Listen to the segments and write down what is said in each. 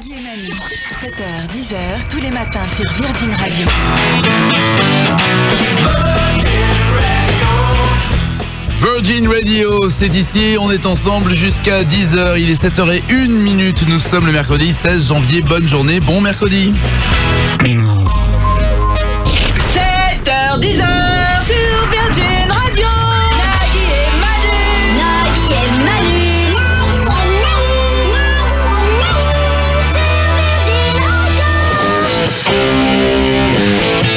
Nagui et Manu, 7h, 10h, tous les matins sur Virgin Radio. Virgin Radio, c'est ici, on est ensemble jusqu'à 10h, il est 7h01, nous sommes le mercredi 16 janvier, bonne journée, bon mercredi. 7h, 10h sur Virgin Radio. Nagui et Manu. Nagui et Manu.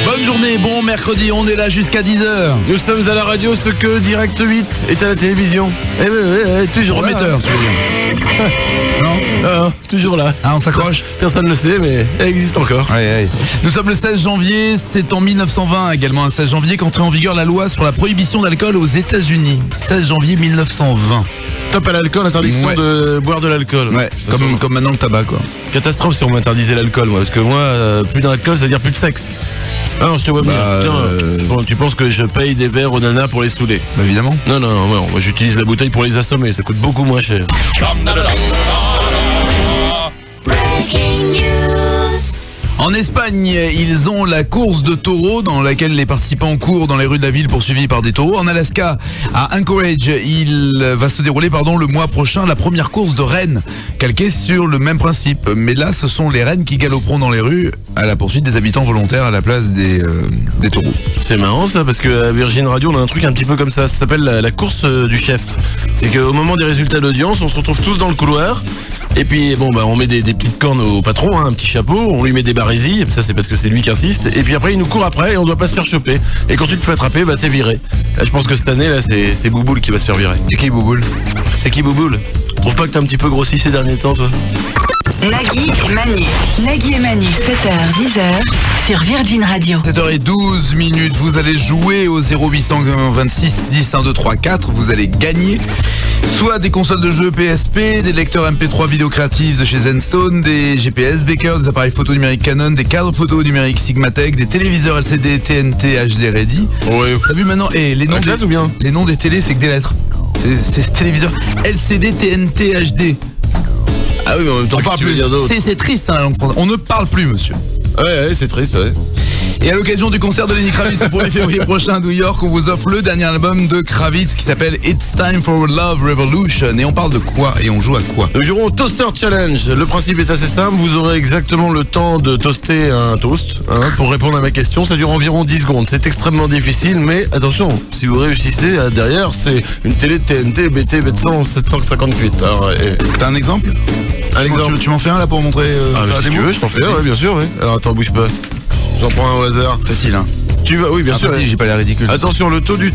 Bonne journée, bon mercredi, on est là jusqu'à 10h. Nous sommes à la radio, ce que Direct 8 est à la télévision. Toujours Prometteur, tu veux dire. Non, toujours là. Ah, on s'accroche. Personne ne le sait, mais elle existe encore. Ouais. Nous sommes le 16 janvier, c'est en 1920 également, un 16 janvier qu'entrait en vigueur la loi sur la prohibition d'alcool aux États-Unis. 16 janvier 1920. Stop à l'alcool, interdiction de boire de l'alcool. Ouais, comme maintenant le tabac, quoi. Catastrophe si on m'interdisait l'alcool, moi, parce que moi, plus d'alcool, ça veut dire plus de sexe. Ah non, je te vois bien. Tu penses que je paye des verres aux nanas pour les saouler? Bah évidemment. Non, moi j'utilise la bouteille pour les assommer, ça coûte beaucoup moins cher. En Espagne, ils ont la course de taureaux dans laquelle les participants courent dans les rues de la ville poursuivis par des taureaux. En Alaska, à Anchorage, il va se dérouler le mois prochain la première course de rennes, calquée sur le même principe. Mais là, ce sont les rennes qui galoperont dans les rues à la poursuite des habitants volontaires à la place des taureaux. C'est marrant ça, parce que à Virgin Radio, on a un truc un petit peu comme ça s'appelle la course du chef. C'est qu'au moment des résultats d'audience, on se retrouve tous dans le couloir. Et puis on met des petites cornes au patron, un petit chapeau, on lui met des barésilles, ça c'est parce que c'est lui qui insiste, et puis après il nous court après et on doit pas se faire choper. Et quand tu te fais attraper, t'es viré. Là, je pense que cette année là c'est Bouboule qui va se faire virer. C'est qui Bouboule? C'est qui Bouboule? Trouve pas que t'as un petit peu grossi ces derniers temps, toi? Nagui et Manu. Nagui et Manu, 7h, 10h sur Virgin Radio. 7h12, vous allez jouer au 0826 10 1 2 3 4, vous allez gagner soit des consoles de jeux PSP, des lecteurs MP3 vidéo créatifs de chez Zenstone, des GPS Baker, des appareils photo numériques Canon, des cadres photo numériques Sigmatech, des téléviseurs LCD TNT HD Ready. Ouais. T'as vu maintenant, les noms les noms des télés, c'est que des lettres. C'est téléviseur LCD TNT HD. Ah oui, mais en même temps, c'est triste, hein, la langue française. On ne parle plus, monsieur. Ouais, c'est triste, ouais. Et à l'occasion du concert de Lenny Kravitz le 1er février prochain à New York, on vous offre le dernier album de Kravitz qui s'appelle It's Time for Love Revolution. Et on parle de quoi et on joue à quoi? Nous jouerons au Toaster Challenge. Le principe est assez simple, vous aurez exactement le temps de toaster un toast pour répondre à ma question. Ça dure environ 10 secondes. C'est extrêmement difficile, mais attention, si vous réussissez, derrière, c'est une télé TNT BT 758. T'as un exemple? Tu m'en fais un là pour montrer si tu veux, je t'en fais un, ouais, bien sûr. Ouais. Alors attends, bouge pas. J'en prends un au hasard. Facile, hein. Tu vas, oui, bien sûr. Facile, j'ai pas l'air ridicule. Attention, le temps du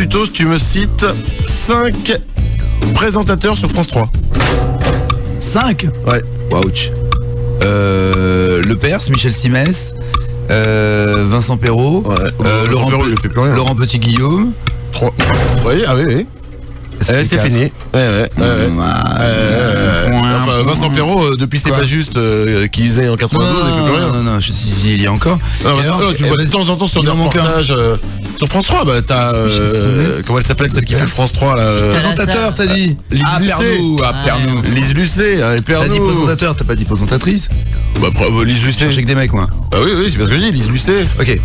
toast, tu me cites 5 présentateurs sur France 3. 5? Ouais. Ouch. Le Perse, Michel Simès, Vincent Perrault, Laurent Petit-Guillaume. 3. Oui, oui. C'est fini. Enfin, Vincent Perrault, depuis C'est pas juste qui faisait en 92, il fait plus rien. Non, il y a encore. Tu vois de temps en temps sur des reportages sur France 3, t'as comment elle s'appelle celle qui fait le France 3 là? Présentateur, t'as dit? Pernou. Lise Lucet, T'as dit présentateur, t'as pas dit présentatrice? Lise Lucet. Je cherche des mecs, moi. Ah oui, c'est parce que j'ai dit Lise Lucet. Ok.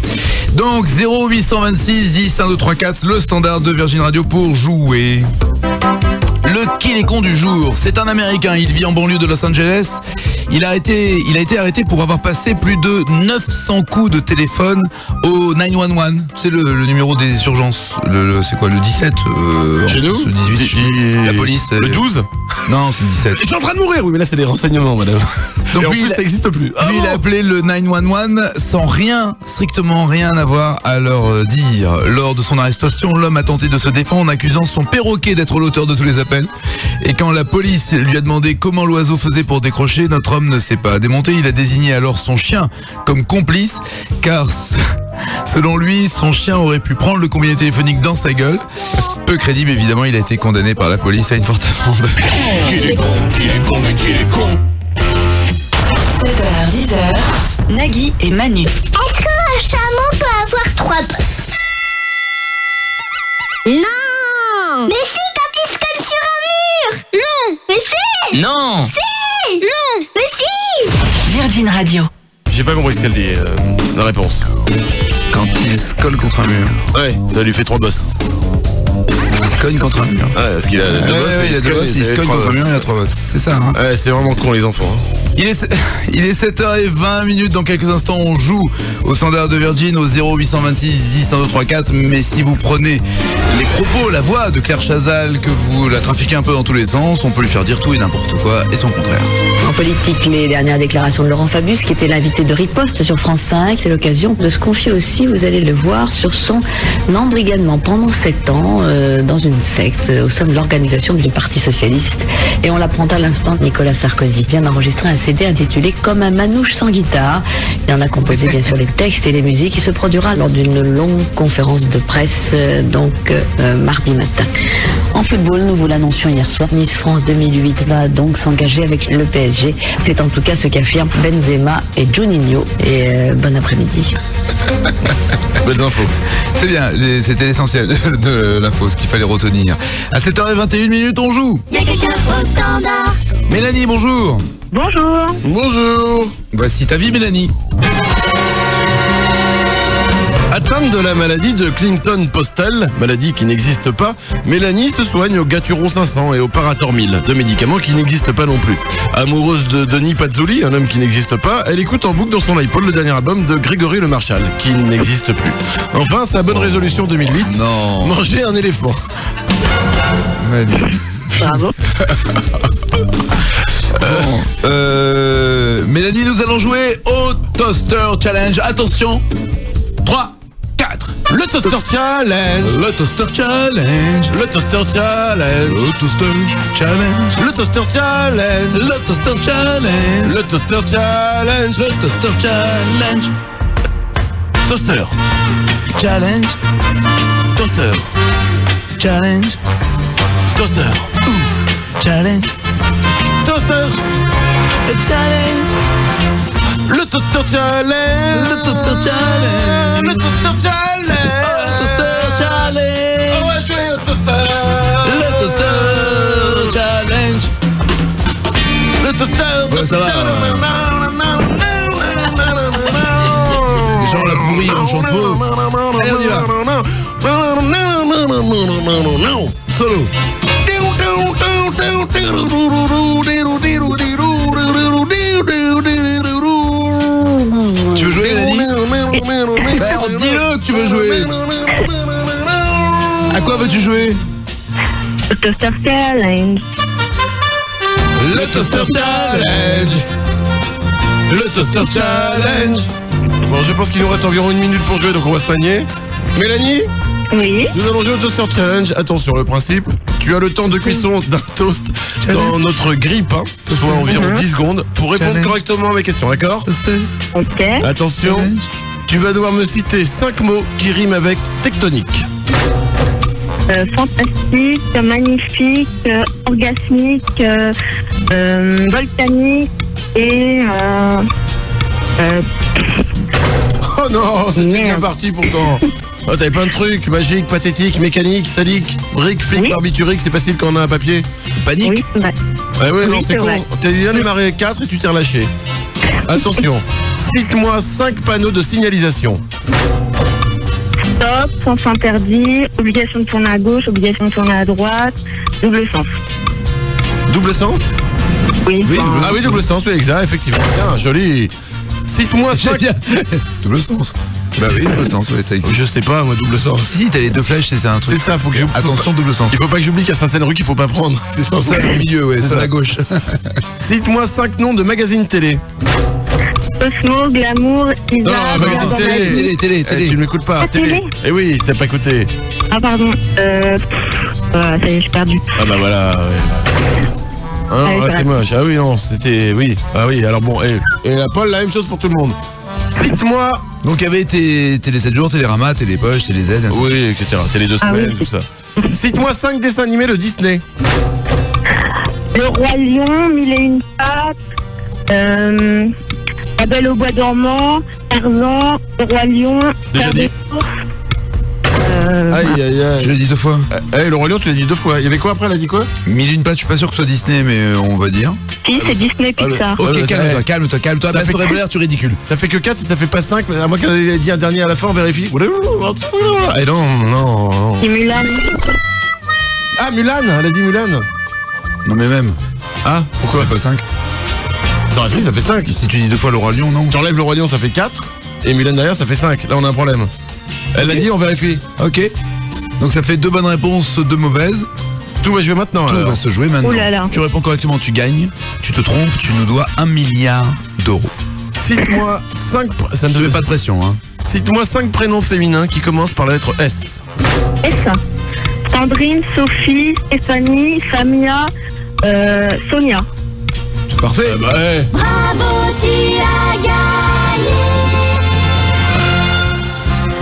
Donc 0826 10 1 2 3 4, le standard de Virgin Radio pour jouer. Le qui est con du jour, c'est un Américain, il vit en banlieue de Los Angeles. Il a été arrêté pour avoir passé plus de 900 coups de téléphone au 911. C'est le numéro des urgences. C'est quoi, le 17 Chez nous le 18, la police. Le 12 Non, c'est le 17. Je suis en train de mourir, oui, mais là c'est des renseignements, madame. Donc en plus, ça n'existe plus. Il a appelé le 911 sans strictement rien avoir à leur dire. Lors de son arrestation, l'homme a tenté de se défendre en accusant son perroquet d'être l'auteur de tous les appels. Et quand la police lui a demandé comment l'oiseau faisait pour décrocher, notre homme ne s'est pas démonté. Il a désigné alors son chien comme complice, car selon lui, son chien aurait pu prendre le combiné téléphonique dans sa gueule. Peu crédible, évidemment, il a été condamné par la police à une forte amende. Qui est con 7h, 10h, Nagui et Manu. Est-ce qu'un chameau peut avoir 3 bosses? Non! Mais si, quand il se colle sur un mur! Non! Mais si! Non! Si! Non! Mais si! Virgin Radio. J'ai pas compris ce qu'elle dit, la réponse. Quand il se colle contre un mur. Ouais, ça lui fait 3 bosses. Il se cogne contre un mur. Ouais, parce qu'il a 2 bosses. Il a 2 bosses, il se cogne contre un mur, il a 3 bosses. C'est ça, hein. Ouais, c'est vraiment con les enfants. Hein. Il est 7h20. Dans quelques instants, on joue au standard de Virgin au 0826 10 10234. Mais si vous prenez les propos, la voix de Claire Chazal, que vous la trafiquez un peu dans tous les sens, on peut lui faire dire tout et n'importe quoi et son contraire. En politique, les dernières déclarations de Laurent Fabius, qui était l'invité de Riposte sur France 5, c'est l'occasion de se confier aussi, vous allez le voir, sur son embrigadement pendant 7 ans dans une secte au sein de l'organisation du Parti Socialiste. Et on l'apprend à l'instant, Nicolas Sarkozy vient d'enregistrer un CD intitulé Comme un manouche sans guitare. Il en a composé bien sûr les textes et les musiques. Il se produira lors d'une longue conférence de presse, mardi matin. En football, nous vous l'annoncions hier soir, Miss France 2008 va donc s'engager avec le PSG. C'est en tout cas ce qu'affirment Benzema et Juninho. Et bon après-midi. Belles infos. C'est bien, c'était l'essentiel de l'info, ce qu'il fallait retenir. À 7h21, on joue. Y'a quelqu'un au standard. Mélanie, bonjour. Bonjour. Bonjour. Voici ta vie, Mélanie. Atteinte de la maladie de Clinton-Postel, maladie qui n'existe pas, Mélanie se soigne au Gaturon 500 et au Parator 1000, deux médicaments qui n'existent pas non plus. Amoureuse de Denis Pazzoli, un homme qui n'existe pas, elle écoute en boucle dans son iPod le dernier album de Grégory Le Marchal, qui n'existe plus. Enfin, sa bonne résolution 2008, Non. manger un éléphant. Bravo. Mélanie, nous allons jouer au Toaster Challenge. Attention, 3, 4. Le Toaster Challenge. Le Toaster Challenge. Le Toaster Challenge. Le Toaster Challenge. Le Toaster Challenge. Le Toaster Challenge. Le Toaster Challenge. Le Toaster Challenge. Toaster. Challenge. Toaster. Challenge. Toaster. Challenge. Toaster. Challenge. Le Toaster Challenge. Le Toaster Challenge. Le Toaster Challenge. Le Toaster Challenge. On va jouer au Toaster. Le Toaster Challenge. Le Toaster. Ouais, ça va. Déjà on l'a pourri, on chante faux. Allez, on y va. Solo. Tu veux jouer, Mélanie? Alors dis-le que tu veux jouer. À quoi veux-tu jouer? Le Toaster Challenge. Le Toaster Challenge. Le Toaster Challenge. Bon, je pense qu'il nous reste environ 1 minute pour jouer, donc on va se manier. Mélanie, Oui. nous allons jouer au Toaster Challenge. Attention, le principe, tu as le temps de cuisson d'un toast dans notre grille-pain, soit environ 10 secondes, pour répondre Challenge. correctement à mes questions, d'accord? Toaster Ok. Attention, Challenge. tu vas devoir me citer 5 mots qui riment avec tectonique. Fantastique, magnifique, orgasmique, volcanique et... Oh non, c'était bien Merde. parti pourtant. Oh, t'avais plein de trucs, magique, pathétique, mécanique, sadique, brique, flic, Oui. barbiturique, c'est facile quand on a un papier. Panique. oui, bah, Ouais, Oui, non, c'est c'est con. vrai. T'as bien démarré 4 et tu t'es relâché. Attention, cite-moi 5 panneaux de signalisation. stop, sens interdit, obligation de tourner à gauche, obligation de tourner à droite, double sens. Double sens? Oui, Oui, enfin, Ah oui, double sens, oui, exact, effectivement. Bien, joli. Cite-moi J'aime 5... bien. Double sens. Bah oui, double sens, ouais, ça existe. Je sais pas, moi, double sens. Si, t'as les deux flèches, c'est un truc. C'est ça, faut que je... Attention, double sens. Il faut pas que j'oublie qu'à Sainte-Rue qu'il faut pas prendre. C'est sans ça. Ça, au milieu, ouais, C'est ça à ça. la gauche. Cite-moi 5 noms de magazines télé. Cosmo, Glamour, Isa, Non, magazine Bernadette. télé. Télé. Eh, tu ne m'écoutes pas, Ah, télé. Eh oui, t'as pas écouté. Ah pardon, ça y est, j'ai perdu. Ah bah voilà, ouais. Ah non, Allez, là, voilà. c'est moche. Ah oui, non, c'était... Oui. Ah oui, alors bon, et la Paul, la même chose pour tout le monde. Cite-moi... Donc il y avait Télé 7 jours, Télérama, Télépoche, Télé Z, ainsi de suite. Oui, etc. Télé 2 Ah semaines, oui. tout ça. Cite-moi 5 dessins animés de Disney. Le Roi Lion, Mille et une pattes, La Belle au bois dormant, Tarzan, Le Roi Lion, Déjà Terre dit. des Ours. Aïe, aïe, aïe. Je l'ai dit 2 fois. Le Roi Lion, tu l'as dit 2 fois. Il y avait quoi après, elle a dit quoi? 1001 pattes, je suis pas sûr que ce soit Disney, mais on va dire. Si, c'est Disney Pixar. Ah, Ok, bah, calme-toi. Ça fait- Tu ridicule. Ça fait que 4 et ça fait pas 5, à moins qu'elle ait dit un dernier à la fin, on vérifie. Eh non. C'est Mulan. Ah, Mulan, elle a dit Mulan. Non mais même. Ah, pourquoi? Pas 5. Non, si, ça fait 5. Si tu dis 2 fois le Roi Lion, non. Tu enlèves le Roi Lion, ça fait 4. Et Mulan derrière, ça fait 5. Là, on a un problème. Elle a dit, on vérifie. Ok. Donc ça fait 2 bonnes réponses, 2 mauvaises. Tout va jouer maintenant. Tout alors. va se jouer maintenant. Ouh là là. Tu réponds correctement, tu gagnes. Tu te trompes, tu nous dois 1 milliard d'euros. Cite-moi 5. Je te mets pas de pression, hein. Cite-moi 5 prénoms féminins qui commencent par la lettre S. S. Sandrine, Sophie, Stéphanie, Samia, Sonia. C'est parfait. Bah ouais. Bravo, tu as gagné.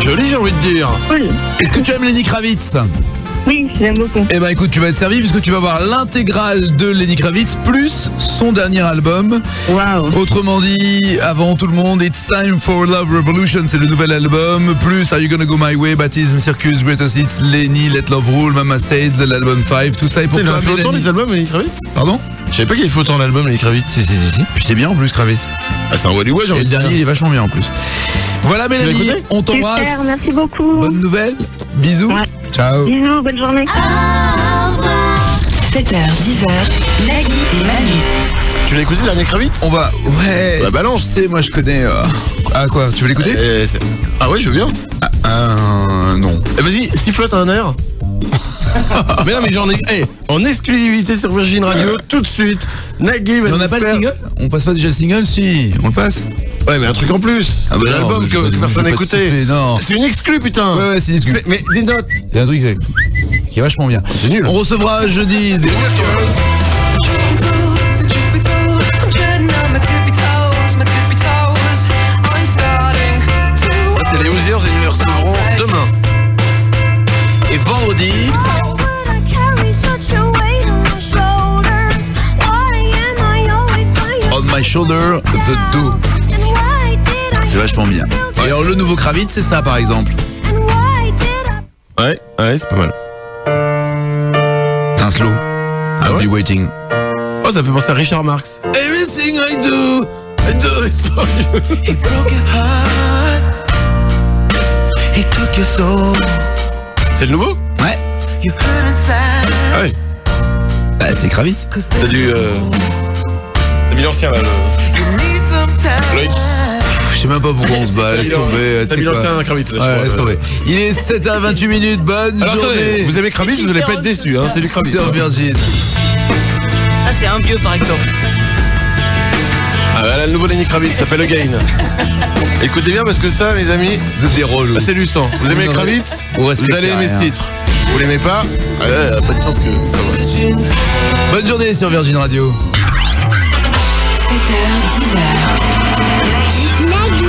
Joli, j'ai envie de dire. Cool. Est-ce que tu aimes Lenny Kravitz? Oui, j'aime beaucoup. Eh ben écoute, tu vas être servi puisque tu vas voir l'intégrale de Lenny Kravitz plus son dernier album. Waouh. Autrement dit, avant tout le monde, It's Time for Love Revolution, c'est le nouvel album. Plus Are You Gonna Go My Way, Baptism, Circus, Greatest Hits, Lenny, Let Love Rule, Mama Said, l'album 5, tout ça est pour Il toi, a fait autant Mélanie. les albums, Lenny Kravitz? Pardon? Je savais pas qu'il avait fait autant d'albums, Lenny Kravitz. Si. Puis c'est bien en plus, Kravitz. Ah, c'est un Wally Way, j'ai Et envie le de dire. dernier, il est vachement bien en plus. Voilà Mélanie, écouté on t'embrasse. Super, merci beaucoup. Bonne nouvelle, bisous. Ouais. Ciao. Bisous, bonne journée. Au revoir. 7h, 10h, Nagui et Manu. Tu l'as écouté, le dernier Kravitz? On va... Ouais, Bah, balance. tu sais, moi je connais... Ah quoi, tu veux l'écouter? Ah ouais, je veux bien. Non. Eh, vas-y, sifflote un air. Mais non, mais j'en ai. En exclusivité sur Virgin Radio, tout de suite, Nagui va Mais on nous n'a pas faire- le single? On passe pas déjà le single? Si, on le passe. Ouais, mais un truc en plus. Ah bah non, l'album mais je vais que pas- personne je n'a vais pas te écouté. siffler, non. C'est une exclue, putain. Ouais, c'est une exclue. Mais des notes. C'est un truc qui est vachement bien. C'est nul. On recevra jeudi des Ça, c'est les Hoosiers et ils le recevront demain. et vendredi. Would I carry such a weight on my shoulders? Why am I always by your On My Shoulder, The Do. And why did I C'est vachement bien. Et alors le nouveau Kravitz, c'est ça par exemple. And why did I Ouais, c'est pas mal. C'est un slow. I'll ouais be waiting. Oh, ça me fait penser à Richard Marx. Everything I do it for you. He broke your heart. He took your soul. C'est le nouveau? Ouais. You hurt inside. Ah ouais. Bah, c'est Kravitz. Cause T'as dû. T'as mis l'ancien là. you need some time. Loïc. Je sais même pas pourquoi on se bat, laisse tomber. T'as tu mis sais quoi. l'ancien Kravitz là, je Ouais, crois. laisse tomber. Il est 7h28 minutes, bonne Alors attendez, journée. vous aimez Kravitz, vous n'allez pas être déçus, hein, c'est du Kravitz. Sur Virgin. Ça, c'est un vieux, par exemple. Ah, là, le nouveau Lenny Kravitz s'appelle Again. Écoutez bien parce que ça, mes amis, Vous êtes des relous. bah, c'est du sang. Vous aimez Non, Kravitz, vous vous respectez allez aimer rien. ce titre. Vous l'aimez pas, pas de chance que ça va. Bonne journée sur Virgin Radio. 7h, 10h. Nagui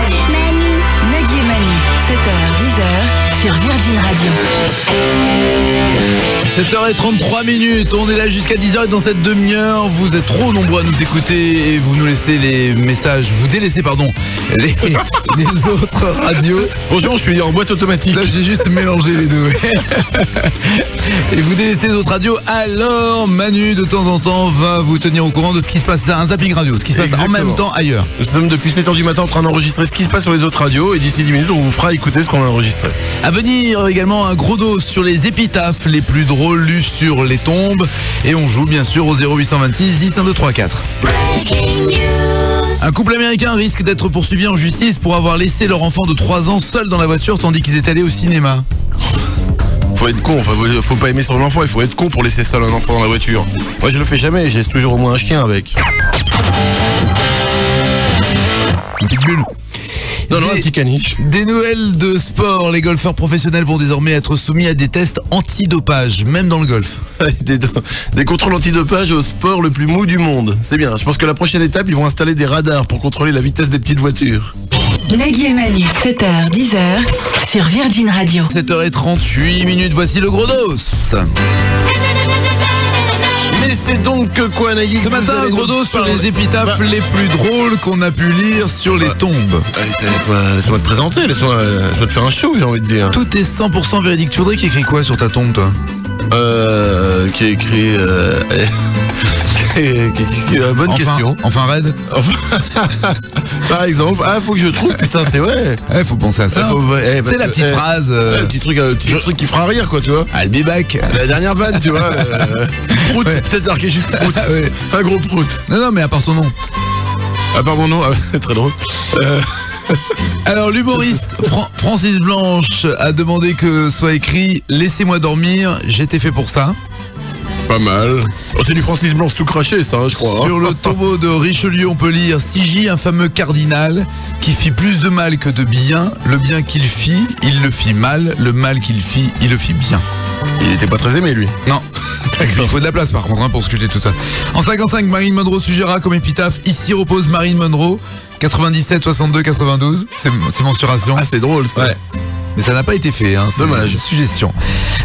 et Manu. Nagui et Manu. 7h, 10h sur Virgin Radio. 7h33 minutes, on est là jusqu'à 10h et dans cette demi-heure, vous êtes trop nombreux à nous écouter et vous nous laissez les messages, vous délaissez pardon, les autres radios. Bonjour, je suis en boîte automatique. Là j'ai juste mélangé les deux. Et vous délaissez les autres radios, alors Manu de temps en temps va vous tenir au courant de ce qui se passe, c'est un zapping radio, ce qui se passe Exactement. en même temps ailleurs. Nous sommes depuis 7h du matin en train d'enregistrer ce qui se passe sur les autres radios et d'ici 10 minutes, on vous fera écouter ce qu'on a enregistré. À venir également un gros dos sur les épitaphes les plus drôles lus sur les tombes. Et on joue bien sûr au 0826 10 1 2 3 4. Un couple américain risque d'être poursuivi en justice pour avoir laissé leur enfant de 3 ans seul dans la voiture tandis qu'ils étaient allés au cinéma. Faut être con, enfin, faut pas aimer son enfant, il faut être con pour laisser seul un enfant dans la voiture. Moi je le fais jamais, je laisse toujours au moins un chien avec. Une petite bulle. Non, un petit caniche. Des nouvelles de sport, les golfeurs professionnels vont désormais être soumis à des tests antidopage, même dans le golf. Des contrôles antidopage au sport le plus mou du monde. C'est bien, je pense que la prochaine étape, ils vont installer des radars pour contrôler la vitesse des petites voitures. Nagui et Manu, 7h, 10h sur Virgin Radio. 7h38 minutes, voici le gros dos. Mais c'est donc que quoi, Nagui? Ce matin, un gros dos sur les épitaphes les plus drôles qu'on a pu lire sur les tombes. Allez, laisse-moi te présenter, laisse-moi te faire un show, j'ai envie de dire. Tout est 100% véridique. Tu voudrais qu'il écrit quoi sur ta tombe, toi? Qui a écrit... bonne question. Enfin raide. Par exemple, faut que je trouve, putain, c'est vrai. Faut penser à ça. C'est la petite phrase. Le petit truc qui fera rire, quoi, tu vois. I'll be back. La dernière vanne, tu vois. Prout, peut-être marqué juste prout. Ouais. Un gros prout. Non, mais à part ton nom. À part mon nom, c'est très drôle. Alors l'humoriste Francis Blanche a demandé que soit écrit « Laissez-moi dormir, j'étais fait pour ça ». Pas mal. Oh, c'est du Francis Blanche tout craché, ça, je crois. Sur le tombeau de Richelieu, on peut lire « Sigy, un fameux cardinal, qui fit plus de mal que de bien. Le bien qu'il fit, il le fit mal. Le mal qu'il fit, il le fit bien. » Il était pas très aimé, lui. Non. Il faut de la place, par contre, pour sculpter tout ça. En 55, Marilyn Monroe suggéra comme épitaphe « Ici repose Marilyn Monroe, 97, 62, 92. » C'est mensuration. C'est drôle, ça. Ouais. Mais ça n'a pas été fait, hein. Dommage. Suggestion.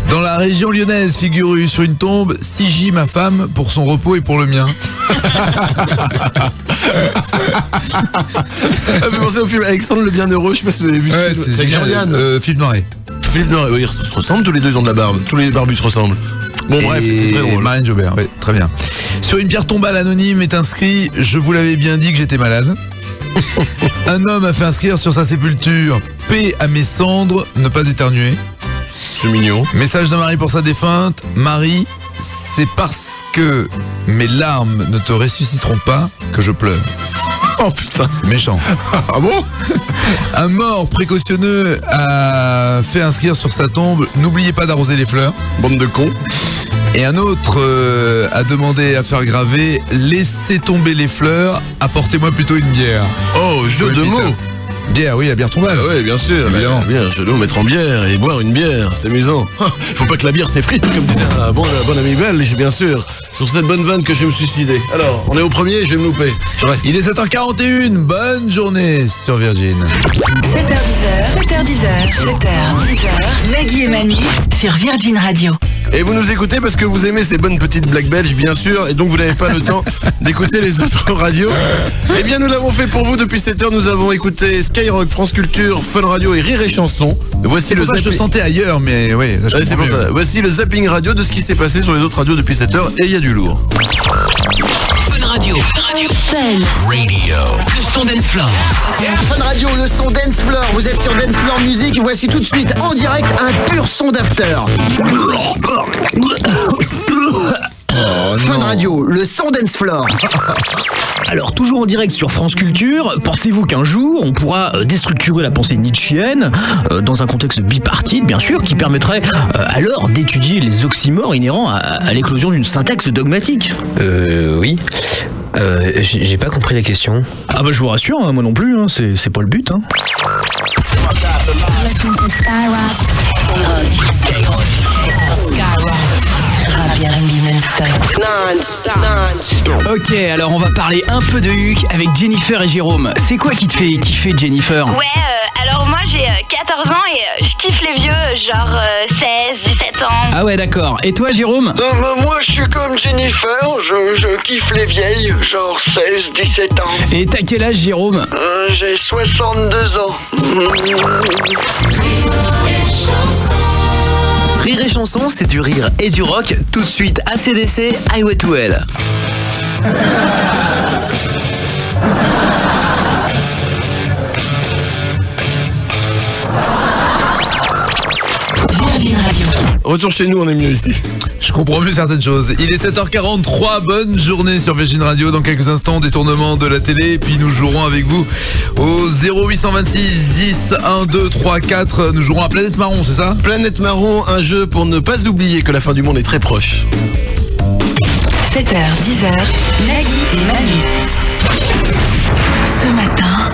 Dans la région lyonnaise figure sur une tombe Sigy, ma femme, pour son repos et pour le mien. Ça fait penser au film Alexandre le Bienheureux, je sais pas si vous avez vu. Ouais, c'est génial. Philippe Noiret. Philippe Noiret, oui, ils se ressemblent tous les deux, ils ont de la barbe. Tous les barbus se ressemblent. Bon, bref, c'est très drôle. Marine Jobert, oui, très bien. Sur une pierre tombale anonyme est inscrit « Je vous l'avais bien dit que j'étais malade ». Un homme a fait inscrire sur sa sépulture « Paix à mes cendres, ne pas éternuer ». C'est mignon. Message d'un mari pour sa défunte. Marie, c'est parce que mes larmes ne te ressusciteront pas que je pleure. Oh putain, c'est méchant. Ah bon? Un mort précautionneux a fait inscrire sur sa tombe « N'oubliez pas d'arroser les fleurs ». Bande de cons. Et un autre a demandé à faire graver « Laissez tomber les fleurs, apportez-moi plutôt une bière ». Oh, jeu de mots. Bière, oui, la bière tombale. Oui, bien sûr, évidemment. Bien, je dois mettre en bière et boire une bière, c'est amusant. Faut pas que la bière s'effrite, comme disait un bon ami belge, bien sûr. Sur cette bonne vanne que je vais me suicider. Alors, on est au premier, je vais me louper. Il est 7h41, bonne journée sur Virgin. 7h10, 7h10, Nagui et Manu sur Virgin Radio. Et vous nous écoutez parce que vous aimez ces bonnes petites blagues belges, bien sûr, et donc vous n'avez pas le temps d'écouter les autres radios. Eh bien, nous l'avons fait pour vous depuis 7h. Nous avons écouté Skyrock, France Culture, Fun Radio et Rire et Chanson. Voici le zapping. Je te sentais ailleurs, mais oui. C'est pour ça. Voici le zapping radio de ce qui s'est passé sur les autres radios depuis 7h, et il y a du lourd. Fun Radio. Fun Radio. Le son dance floor. Fun Radio, le son dance floor. Vous êtes sur Dance Floor Music. Voici tout de suite en direct un pur son d'after. Fun Radio, le son dance floor. Alors, toujours en direct sur France Culture, pensez-vous qu'un jour, on pourra déstructurer la pensée nietzschéenne dans un contexte bipartite, bien sûr, qui permettrait alors d'étudier les oxymores inhérents à l'éclosion d'une syntaxe dogmatique? Oui. J'ai pas compris la question. Ah bah je vous rassure, hein, moi non plus, hein, c'est pas le but. Hein. Ok, alors on va parler un peu de Huck avec Jennifer et Jérôme. C'est quoi qui te fait kiffer, Jennifer? Ouais, alors moi j'ai 14 ans et je kiffe les vieux, genre 16, 17 ans. Ah ouais, d'accord. Et toi, Jérôme? Moi je suis comme Jennifer, je kiffe les vieilles, genre 16, 17 ans. Et t'as quel âge, Jérôme? J'ai 62 ans. Rire et chanson, c'est du rire et du rock. Tout de suite, AC/DC, Highway to Hell. Retour chez nous, on est mieux ici. Je comprends mieux certaines choses. Il est 7h43, bonne journée sur Virgin Radio. Dans quelques instants, détournement de la télé. Puis nous jouerons avec vous au 0826 10 1 2 3 4. Nous jouerons à Planète Marron, c'est ça? Planète Marron, un jeu pour ne pas oublier que la fin du monde est très proche. 7h, 10h, Nagui et Manu. Ce matin,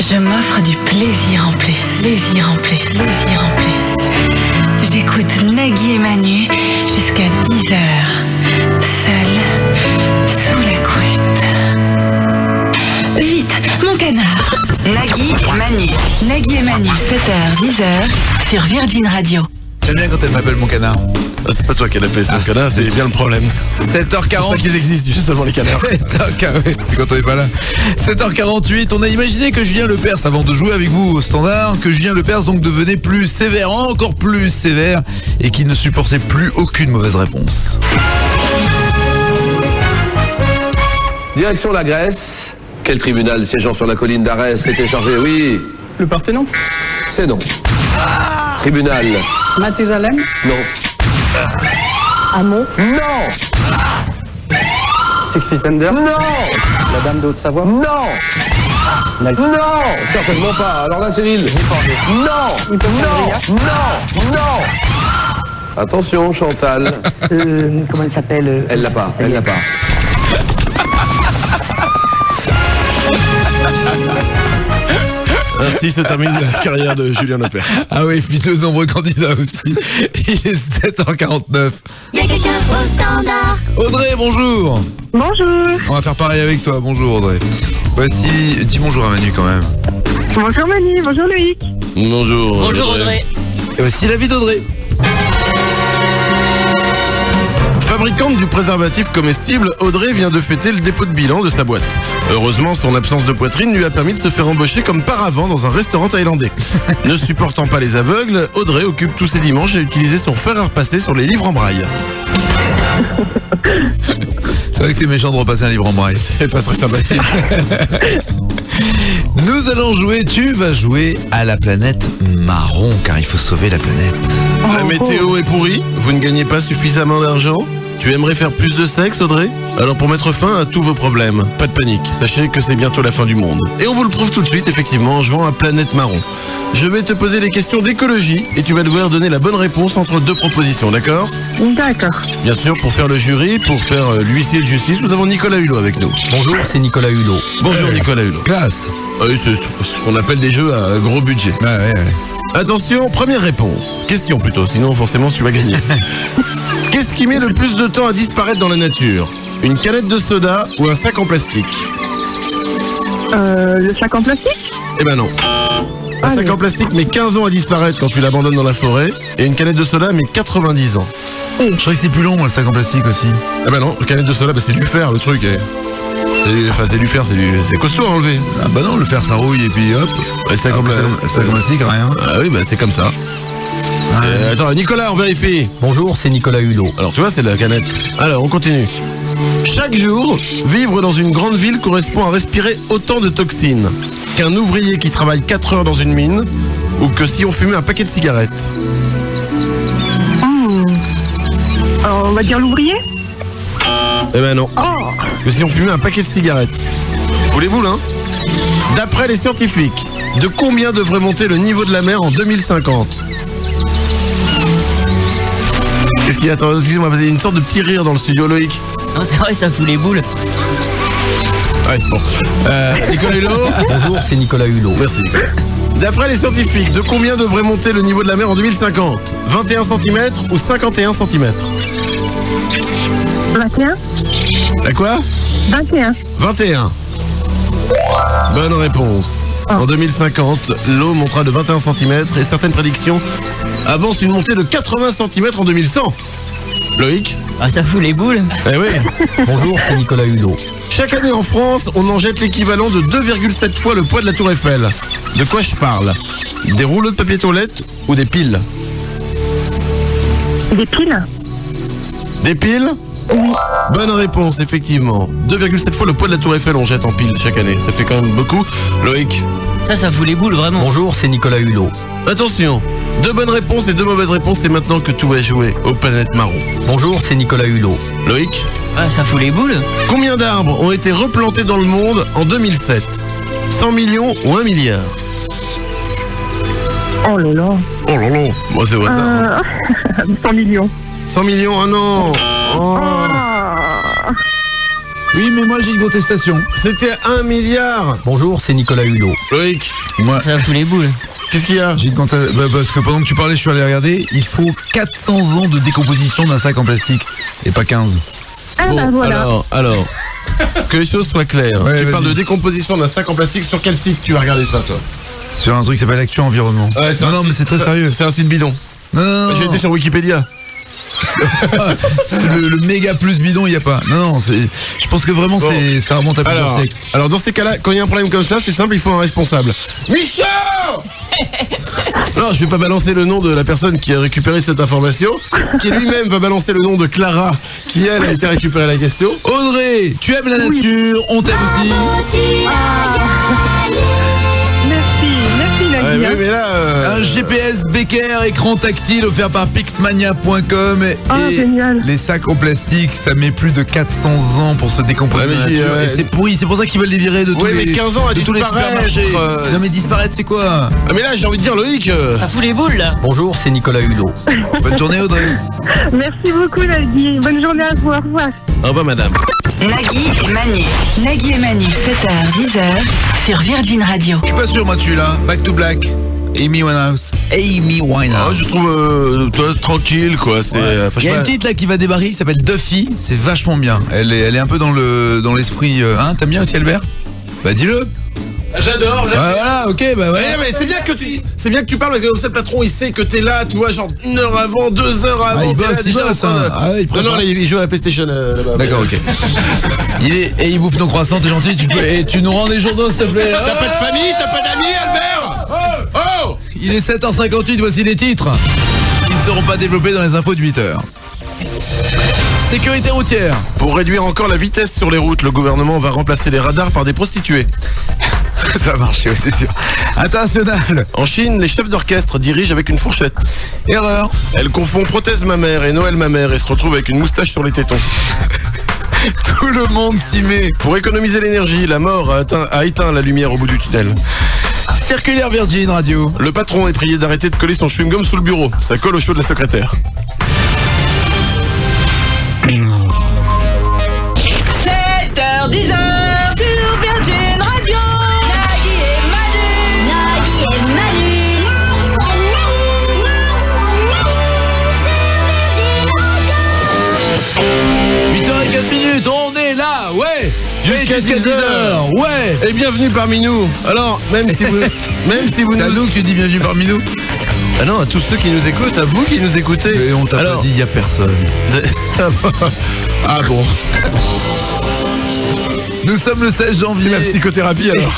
je m'offre du plaisir en plus. Plaisir en plus, plaisir en plus. J'écoute Nagui et Manu jusqu'à 10h, seule, sous la couette. Vite, mon canard. Nagui et Manu. Nagui et Manu, 7h, 10h, sur Virgin Radio. J'aime bien quand elle m'appelle mon canard. Ah, c'est pas toi qui as appelé mon canard, c'est bien le problème. 7h40. C'est pour ça qu'ils existent, juste avant les canards. 7h40, c'est quand on est pas là. 7h48, on a imaginé que Julien Lepers, avant de jouer avec vous au standard, que Julien Lepers donc devenait plus sévère, encore plus sévère, et qu'il ne supportait plus aucune mauvaise réponse. Direction la Grèce. Quel tribunal siégeant sur la colline d'Arès était chargé? Oui. Le Parthénon? C'est non. Tribunal. Mathusalem? Non. Hamon? Non. Six Feet Under? Non. La Dame de Haute-Savoie? Non. Non. Certainement pas. Alors là, Cyril. Non. Non. Non. Non. Attention, Chantal. Comment elle s'appelle? Elle l'a pas. Elle l'a pas. Ainsi se termine la carrière de Julien Lepers. Ah oui, puis de nombreux candidats aussi. Il est 7h49. Y'a quelqu'un au standard. Audrey, bonjour. Bonjour. On va faire pareil avec toi. Bonjour Audrey. Voici, dis bonjour à Manu quand même. Bonjour Manu, bonjour Loïc. Bonjour. Bonjour Audrey. Et voici la vie d'Audrey. Fabricante du préservatif comestible, Audrey vient de fêter le dépôt de bilan de sa boîte. Heureusement, son absence de poitrine lui a permis de se faire embaucher comme paravent dans un restaurant thaïlandais. Ne supportant pas les aveugles, Audrey occupe tous ses dimanches à utiliser son fer à repasser sur les livres en braille. C'est vrai que c'est méchant de repasser un livre en braille. C'est pas très sympathique. Nous allons jouer, tu vas jouer à la planète marron, car il faut sauver la planète. La météo est pourrie, vous ne gagnez pas suffisamment d'argent. Tu aimerais faire plus de sexe, Audrey? Alors pour mettre fin à tous vos problèmes, pas de panique, sachez que c'est bientôt la fin du monde. Et on vous le prouve tout de suite, effectivement, en jouant à Planète Marron. Je vais te poser des questions d'écologie et tu vas devoir donner la bonne réponse entre deux propositions, d'accord? D'accord. Bien sûr, pour faire le jury, pour faire l'huissier de justice, nous avons Nicolas Hulot avec nous. Bonjour, c'est Nicolas Hulot. Bonjour Nicolas Hulot. Classe. Oui, c'est ce qu'on appelle des jeux à gros budget. Ouais. Attention, première réponse. Question plutôt, sinon forcément tu vas gagner. Qu'est-ce qui met le plus de temps à disparaître dans la nature? Une canette de soda ou un sac en plastique? Le sac en plastique? Eh ben non. Un sac en plastique met 15 ans à disparaître quand tu l'abandonnes dans la forêt, et une canette de soda met 90 ans. Je crois que c'est plus long, le sac en plastique aussi. Eh ben non, une canette de soda, c'est du fer le truc. C'est du fer, c'est costaud à enlever. Ah bah non, le fer ça rouille et puis hop. Le sac en plastique, rien. Ah oui, bah c'est comme ça. Attends, Nicolas, on vérifie. Bonjour, c'est Nicolas Hulot. Alors tu vois, c'est la canette. Alors, on continue. Chaque jour, vivre dans une grande ville correspond à respirer autant de toxines qu'un ouvrier qui travaille 4 heures dans une mine ou que si on fumait un paquet de cigarettes. Alors, on va dire l'ouvrier? Eh ben non. Que si on fumait un paquet de cigarettes. Voulez-vous là? D'après les scientifiques, de combien devrait monter le niveau de la mer en 2050? Qu'est-ce qu'il y a? Attends, excusez-moi, il y a une sorte de petit rire dans le studio, Loïc. Non, c'est vrai, ça fout les boules. Ouais, bon. Nicolas Hulot. Bonjour, c'est Nicolas Hulot. Merci Nicolas. D'après les scientifiques, de combien devrait monter le niveau de la mer en 2050? 21 cm ou 51 cm? 21? À quoi? 21. 21. Bonne réponse. En 2050, l'eau montera de 21 cm et certaines prédictions avancent une montée de 80 cm en 2100. Loïc? Ah, ça fout les boules. Eh oui. Bonjour, c'est Nicolas Hulot. Chaque année en France, on en jette l'équivalent de 2,7 fois le poids de la Tour Eiffel. De quoi je parle? Des rouleaux de papier toilette ou des piles? Des piles? Des piles? Oui. Bonne réponse, effectivement. 2,7 fois le poids de la Tour Eiffel on jette en piles chaque année. Ça fait quand même beaucoup. Loïc? Ça fout les boules, vraiment. Bonjour, c'est Nicolas Hulot. Attention, 2 bonnes réponses et 2 mauvaises réponses, c'est maintenant que tout va jouer aux planètes marron. Bonjour, c'est Nicolas Hulot. Loïc? Ah, ça fout les boules. Combien d'arbres ont été replantés dans le monde en 2007? 100 millions ou 1 milliard? Oh là là. Oh là là, moi c'est vrai ça. 100 millions. 100 millions, ah non. Oh. Oui, mais moi j'ai une contestation. C'était 1 milliard. Bonjour, c'est Nicolas Hulot. Loïc? Moi, ça fout les boules. Qu'est-ce qu'il y a? J'ai une contestation. Parce que pendant que tu parlais, je suis allé regarder. Il faut 400 ans de décomposition d'un sac en plastique et pas 15. Ah bon, bah voilà. Alors, que les choses soient claires. Ouais, tu vas-y. parles de décomposition d'un sac en plastique. Sur quel site tu vas regarder ça, toi? Sur un truc qui s'appelle Actu Environnement. Ouais, non, mais c'est très sérieux. C'est un site bidon. Non. J'ai été sur Wikipédia. le méga plus bidon, il n'y a pas. Non, je pense que vraiment ça remonte à plusieurs siècles. Alors dans ces cas-là, quand il y a un problème comme ça, c'est simple, il faut un responsable. Michel. Non, je vais pas balancer le nom de la personne qui a récupéré cette information, qui lui-même va balancer le nom de Clara, qui elle a été récupérée la question. Audrey, tu aimes la nature, on t'aime aussi. Merci Nagui. Mais là, un GPS Becker, écran tactile offert par pixmania.com et génial. les sacs en plastique, ça met plus de 400 ans pour se décomposer. Et c'est pourri, c'est pour ça qu'ils veulent les virer de tous les 15 ans à de tous les supermarchés. Non mais disparaître c'est quoi? Ah mais là j'ai envie de dire Loïc. Ça fout les boules là. Bonjour, c'est Nicolas Hulot. Bonne journée Audrey. Merci beaucoup Nagui. Bonne journée à vous. Au revoir. Au revoir madame. Nagui et Manu, 7h, 10h, sur Virgin Radio. Je suis pas sûr moi dessus là. Back to Black. Amy Winehouse. Je trouve toi tranquille quoi. C'est. Il y a une petite là qui va débarrer, qui s'appelle Duffy. C'est vachement bien. Elle est un peu dans l'esprit. Hein, t'aimes bien aussi Albert? Bah dis-le. J'adore. Voilà, ok, bah ouais. Mais c'est bien que tu parles parce que comme ça le patron il sait que t'es là, tu vois, genre 1 heure avant, 2 heures avant. Il bosse, il joue à la PlayStation là-bas. D'accord, ok. Il bouffe nos croissants, t'es gentil, tu nous rends des journaux s'il te plaît. T'as pas de famille, t'as pas d'amis Albert? Oh. Il est 7h58, voici les titres qui ne seront pas développés dans les infos de 8h. Sécurité routière. Pour réduire encore la vitesse sur les routes, le gouvernement va remplacer les radars par des prostituées. Ça va marcher, c'est sûr. International. En Chine, les chefs d'orchestre dirigent avec une fourchette. Erreur. Elle confond prothèse mammaire et Noël mammaire et se retrouve avec une moustache sur les tétons. Tout le monde s'y met. Pour économiser l'énergie, la mort a éteint la lumière au bout du tunnel. Circulaire Virgin Radio. Le patron est prié d'arrêter de coller son chewing-gum sous le bureau. Ça colle aux cheveux de la secrétaire. 7h, 10h, sur Virgin Radio. Nagui et Manu. 8h04, on est là, ouais. Jusqu'à 10h, ouais. Et bienvenue parmi nous. Alors, même si vous c'est à nous que tu dis bienvenue parmi nous. Ah non, à tous ceux qui nous écoutent, à vous qui nous écoutez. Et on t'a pas dit, il y a personne. Ah bon. Nous sommes le 16 janvier. C'est la psychothérapie alors.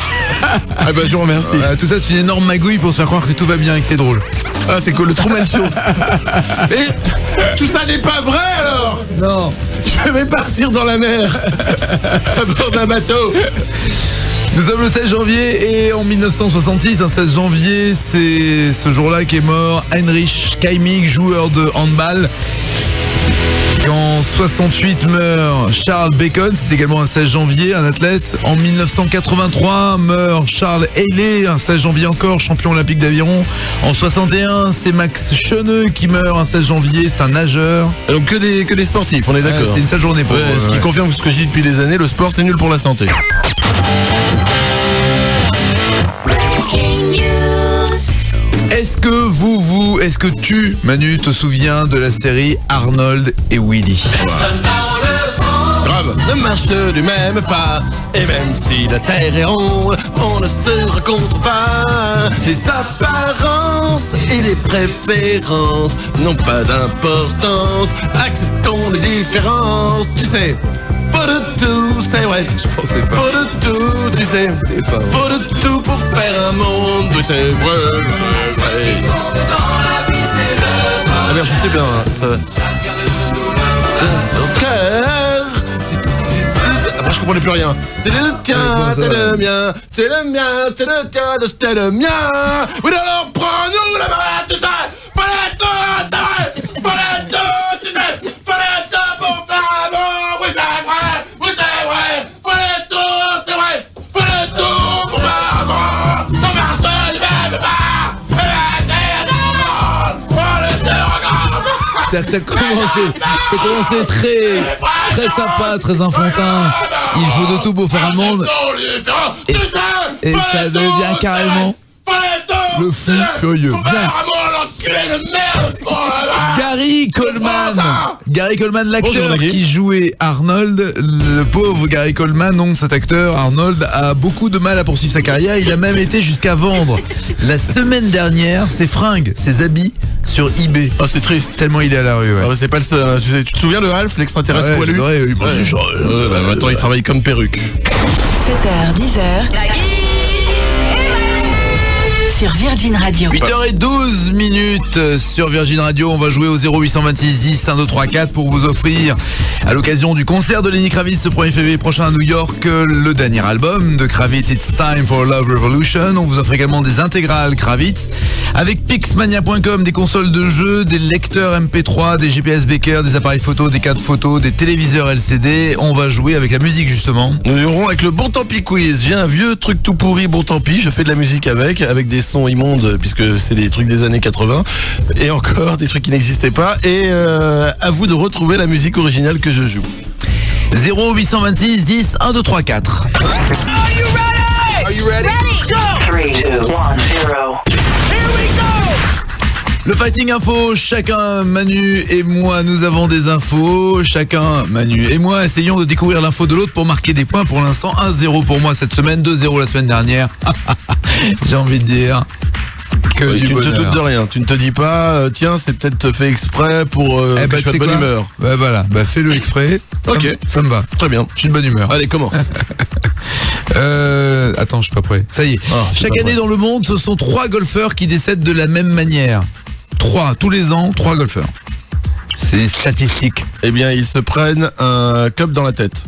Ah bah je vous remercie. Tout ça c'est une énorme magouille pour se faire croire que tout va bien et que t'es drôle. Ah c'est cool, le Truman Show. Et tout ça n'est pas vrai alors. Non. Je vais partir dans la mer à bord d'un bateau. Nous sommes le 16 janvier et en 1966, un 16 janvier, c'est ce jour-là qu'est mort Heinrich Kaimig, joueur de handball. En 68 meurt Charles Bacon, c'est également un 16 janvier, un athlète. En 1983 meurt Charles Haley, un 16 janvier encore, champion olympique d'aviron. En 61, c'est Max Cheneux qui meurt, un 16 janvier, c'est un nageur. Donc que des sportifs, on est d'accord. C'est une sale journée pour ce qui confirme ce que je dis depuis des années, le sport c'est nul pour la santé. Est-ce que tu, Manu, te souviens de la série Arnold et Willy? Grave, ne marche du même pas. Et même si la terre est ronde, on ne se rencontre pas. Les apparences et les préférences n'ont pas d'importance. Acceptons les différences, tu sais. Faut de tout, c'est vrai. Je pensais pas. Faut de tout, tu sais. Faut de tout pour faire un monde. C'est vrai, c'est vrai. Ah merde, je sais bien, hein, ça va. Ton cœur. Après, je comprenais plus rien. C'est le tien, c'est le mien. C'est le mien, c'est le tien, c'est le mien. Oui, alors prends-nous la main, tu sais. Fallait tout, c'est vrai. Fallait tout, tu sais. Fallait tout pour faire un monde. Oui, c'est vrai. Oui, c'est vrai. Fallait tout, c'est vrai. Fallait tout pour faire un monde. Non, mais je ne m'aime pas. C'est-à-dire que ça commençait très sympa, très enfantin. Il faut de tout pour faire un monde. Et ça devient carrément le fou furieux. Gary Coleman, l'acteur qui jouait Arnold, le pauvre Gary Coleman, non, cet acteur Arnold a beaucoup de mal à poursuivre sa carrière. Il a même été jusqu'à vendre la semaine dernière ses fringues, ses habits sur eBay. Ah, c'est triste. Tellement il est à la rue, ouais. Ah, c'est pas le seul. Hein. Tu te souviens de Alf, l'extraterrestre poilu? Maintenant il travaille comme perruque. 7h, 10h. Sur Virgin Radio. 8h12 minutes sur Virgin Radio. On va jouer au 0826 10 1 2 3 4 pour vous offrir, à l'occasion du concert de Lenny Kravitz ce 1er février prochain à New York, le dernier album de Kravitz, It's Time for Love Revolution. On vous offre également des intégrales Kravitz avec Pixmania.com, des consoles de jeux, des lecteurs MP3, des GPS Baker, des appareils photo, des cartes photo, des téléviseurs LCD. On va jouer avec la musique justement. Nous irons avec le Bon Tant Pis quiz. J'ai un vieux truc tout pourri, bon tant pis. Je fais de la musique avec des sons immondes puisque c'est des trucs des années 80 et encore des trucs qui n'existaient pas. Et à vous de retrouver la musique originale que je joue. 0826 10 1 2 3 4. Are you ready? Go! 3, 2, 1, 0. Le Fighting Info, chacun, Manu et moi, nous avons des infos. Chacun, Manu et moi, essayons de découvrir l'info de l'autre pour marquer des points. Pour l'instant, 1-0 pour moi cette semaine, 2-0 la semaine dernière. J'ai envie de dire que tu ne te doutes de rien. Tu ne te dis pas, tiens, c'est peut-être fait exprès pour que je sois de bonne humeur. Bah voilà, fais-le exprès. Ok, ça me va. Très bien. Je suis de bonne humeur. Allez, commence. Attends, je suis pas prêt. Ça y est. Chaque année dans le monde, ce sont 3 golfeurs qui décèdent de la même manière. 3, tous les ans, 3 golfeurs. C'est statistique. Eh bien, ils se prennent un club dans la tête.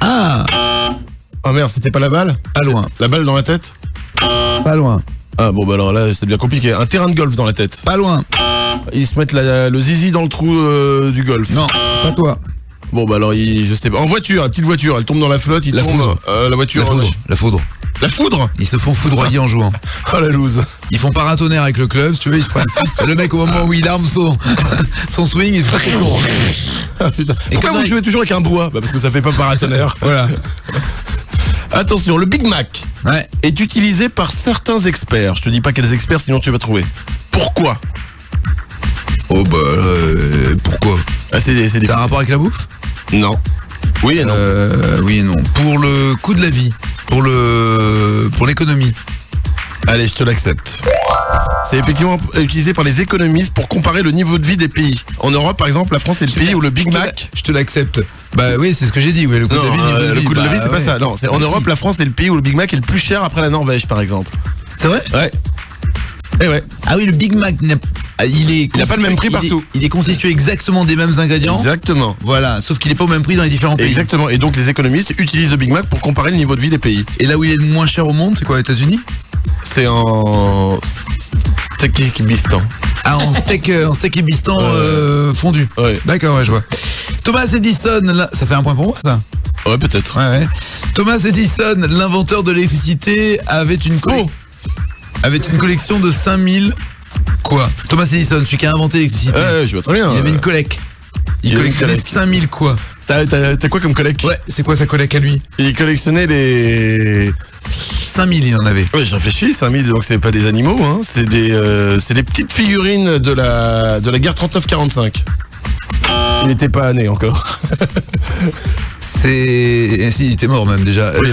Ah. Oh merde, c'était pas la balle? Pas loin. La balle dans la tête? Pas loin. Ah bon, bah alors là, c'est bien compliqué. Un terrain de golf dans la tête? Pas loin. Ils se mettent le zizi dans le trou du golf? Non, pas toi. Bon, bah alors, je sais pas. En voiture, la petite voiture, elle tombe dans la flotte, la foudre. La voiture. La foudre. La foudre? Ils se font foudroyer en jouant. Oh la loose. Ils font paratonnerre avec le club, si tu veux, ils se prennent. C'est le mec au moment où il arme son swing, il se fait ah, putain. Et pourquoi vous jouez toujours avec un bois? Bah parce que ça fait pas paratonnerre. Voilà. Attention, le Big Mac est utilisé par certains experts. Je te dis pas quels experts, sinon tu vas trouver. Pourquoi? Oh bah pourquoi? C'est un rapport avec la bouffe? Non. Oui et non. Oui et non. Pour le coût de la vie. Pour l'économie. Allez, je te l'accepte. C'est effectivement utilisé par les économistes pour comparer le niveau de vie des pays. En Europe, par exemple, la France est le pays où le Big Mac... Je te l'accepte. Bah oui, c'est ce que j'ai dit. Oui, le coût de la vie, le coût de la vie, c'est pas ça. Non, en Europe, la France est le pays où le Big Mac est le plus cher après la Norvège, par exemple. C'est vrai? Ouais. Eh ouais. Ah oui, le Big Mac, il n'a pas le même prix partout. Il est constitué exactement des mêmes ingrédients. Exactement. Voilà, sauf qu'il est pas au même prix dans les différents pays. Exactement. Et donc les économistes utilisent le Big Mac pour comparer le niveau de vie des pays. Et là où il est le moins cher au monde, c'est quoi, aux États-Unis? C'est en Steakistan. Ah, en steakistan fondu. Ouais. D'accord, ouais, je vois. Thomas Edison, là, ça fait un point pour moi, ça? Ouais, peut-être. Ouais. Thomas Edison, l'inventeur de l'électricité, avait une collection de 5000... Quoi? Thomas Edison, celui qui a inventé l'électricité. Ouais, je vois très bien. Il avait une collecte. Il collectionnait 5000 quoi? T'as quoi comme collecte? Ouais, c'est quoi sa collecte à lui? Il collectionnait les... 5000 il en avait. Ouais, je réfléchis, 5000, donc c'est pas des animaux, hein. C'est des petites figurines de la guerre 39-45. Il n'était pas né encore. Si, il était mort même déjà. Oui,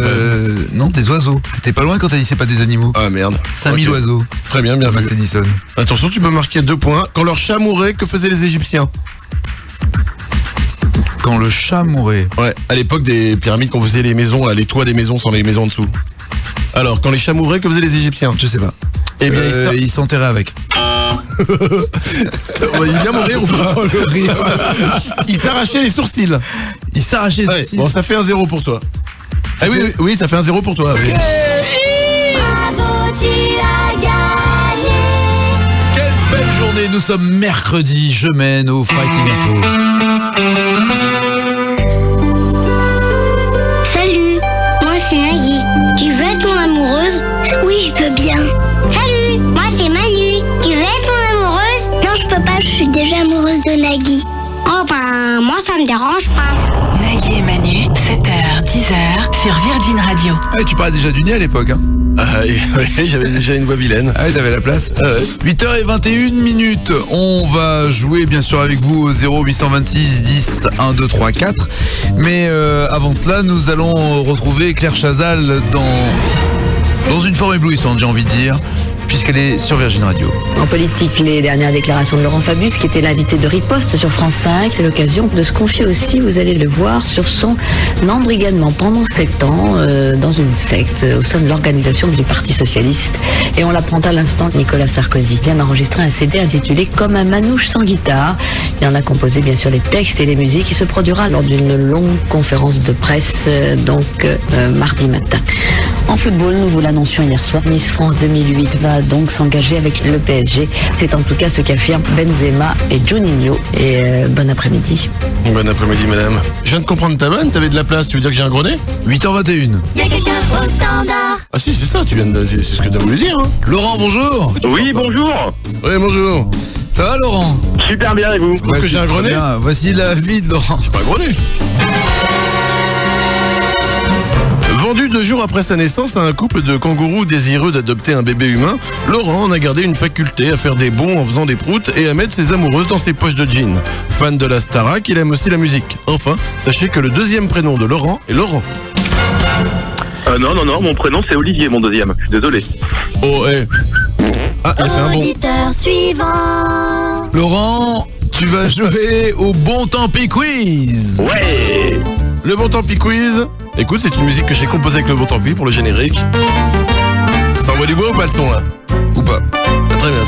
non, des oiseaux. T'étais pas loin quand t'as dit c'est pas des animaux. Ah merde. 5000 oiseaux. Très bien, bien vu. Edison. Attention, tu peux marquer 2 points. Quand leur chat mourait, que faisaient les Égyptiens? Quand le chat mourait? Ouais, à l'époque des pyramides, qu'on faisait les maisons, là, les toits des maisons sans les maisons en dessous. Alors, quand les chats mouraient, que faisaient les Égyptiens? Je sais pas. Eh bien, ils s'enterraient avec. Il vient mourir ou pas? Il s'arrachait les sourcils. Il s'arrachait les sourcils. Bon, ça fait 1-0 pour toi. Oui, ça fait 1-0 pour toi. Okay. Bravo, tu as gagné. Quelle belle journée, nous sommes mercredi, je mène au Fighting Info. Salut, moi c'est Nagui. Tu veux être mon amoureuse? Oui, je veux bien. Salut, moi c'est Manu. Tu veux être mon amoureuse? Non, je peux pas, je suis déjà amoureuse de Nagui. Oh ben, moi ça me dérange pas. Nagui et Manu, 7h, 10h sur Virgin Radio. Ah, tu parlais déjà du nez à l'époque, hein? Ah, oui, j'avais déjà une voix vilaine. Ah oui, t'avais la place. 8h21 minutes. On va jouer bien sûr avec vous au 0826 10 1 2 3 4. Mais avant cela, nous allons retrouver Claire Chazal dans une forme éblouissante, j'ai envie de dire. puisqu'elle est sur Virgin Radio. En politique, les dernières déclarations de Laurent Fabius, qui était l'invité de Riposte sur France 5, c'est l'occasion de se confier aussi, vous allez le voir, sur son embrigadement pendant 7 ans dans une secte au sein de l'organisation du Parti Socialiste. Et on l'apprend à l'instant, Nicolas Sarkozy vient d'enregistrer un CD intitulé Comme un manouche sans guitare. Il en a composé bien sûr les textes et les musiques. Il se produira lors d'une longue conférence de presse, mardi matin. En football, nous vous l'annoncions hier soir, Miss France 2008 va donc s'engager avec le PSG. C'est en tout cas ce qu'affirment Benzema et Juninho. Et bon après-midi. Bon après-midi, madame. Je viens de comprendre ta vanne, t'avais de la place, tu veux dire que j'ai un gros nez ? 8h21. Y'a quelqu'un au standard. Ah si, c'est ça, c'est ce que t'as voulu dire. Hein. Laurent, bonjour. Oui, bonjour. Oui, bonjour. Ça va, Laurent ? Super bien, et vous ? Parce que j'ai un gros nez ? Voici la vie de Laurent. J'ai pas un gros nez. Vendu 2 jours après sa naissance à un couple de kangourous désireux d'adopter un bébé humain, Laurent en a gardé une faculté à faire des bonds en faisant des proutes et à mettre ses amoureuses dans ses poches de jeans. Fan de la Starac, il aime aussi la musique. Enfin, sachez que le deuxième prénom de Laurent est Laurent. Non, mon prénom c'est Olivier, mon deuxième. Je suis désolé. Oh, Ah, il a fait un bon. Auditeur suivant. Laurent, tu vas jouer au Bon Tant Pis Quiz. Ouais. Le Bon Tant Pis Quiz. Écoute, c'est une musique que j'ai composée avec le Bon Tant Pis pour le générique. Ça envoie du bois ou pas le son là ? Ou pas ? Très bien,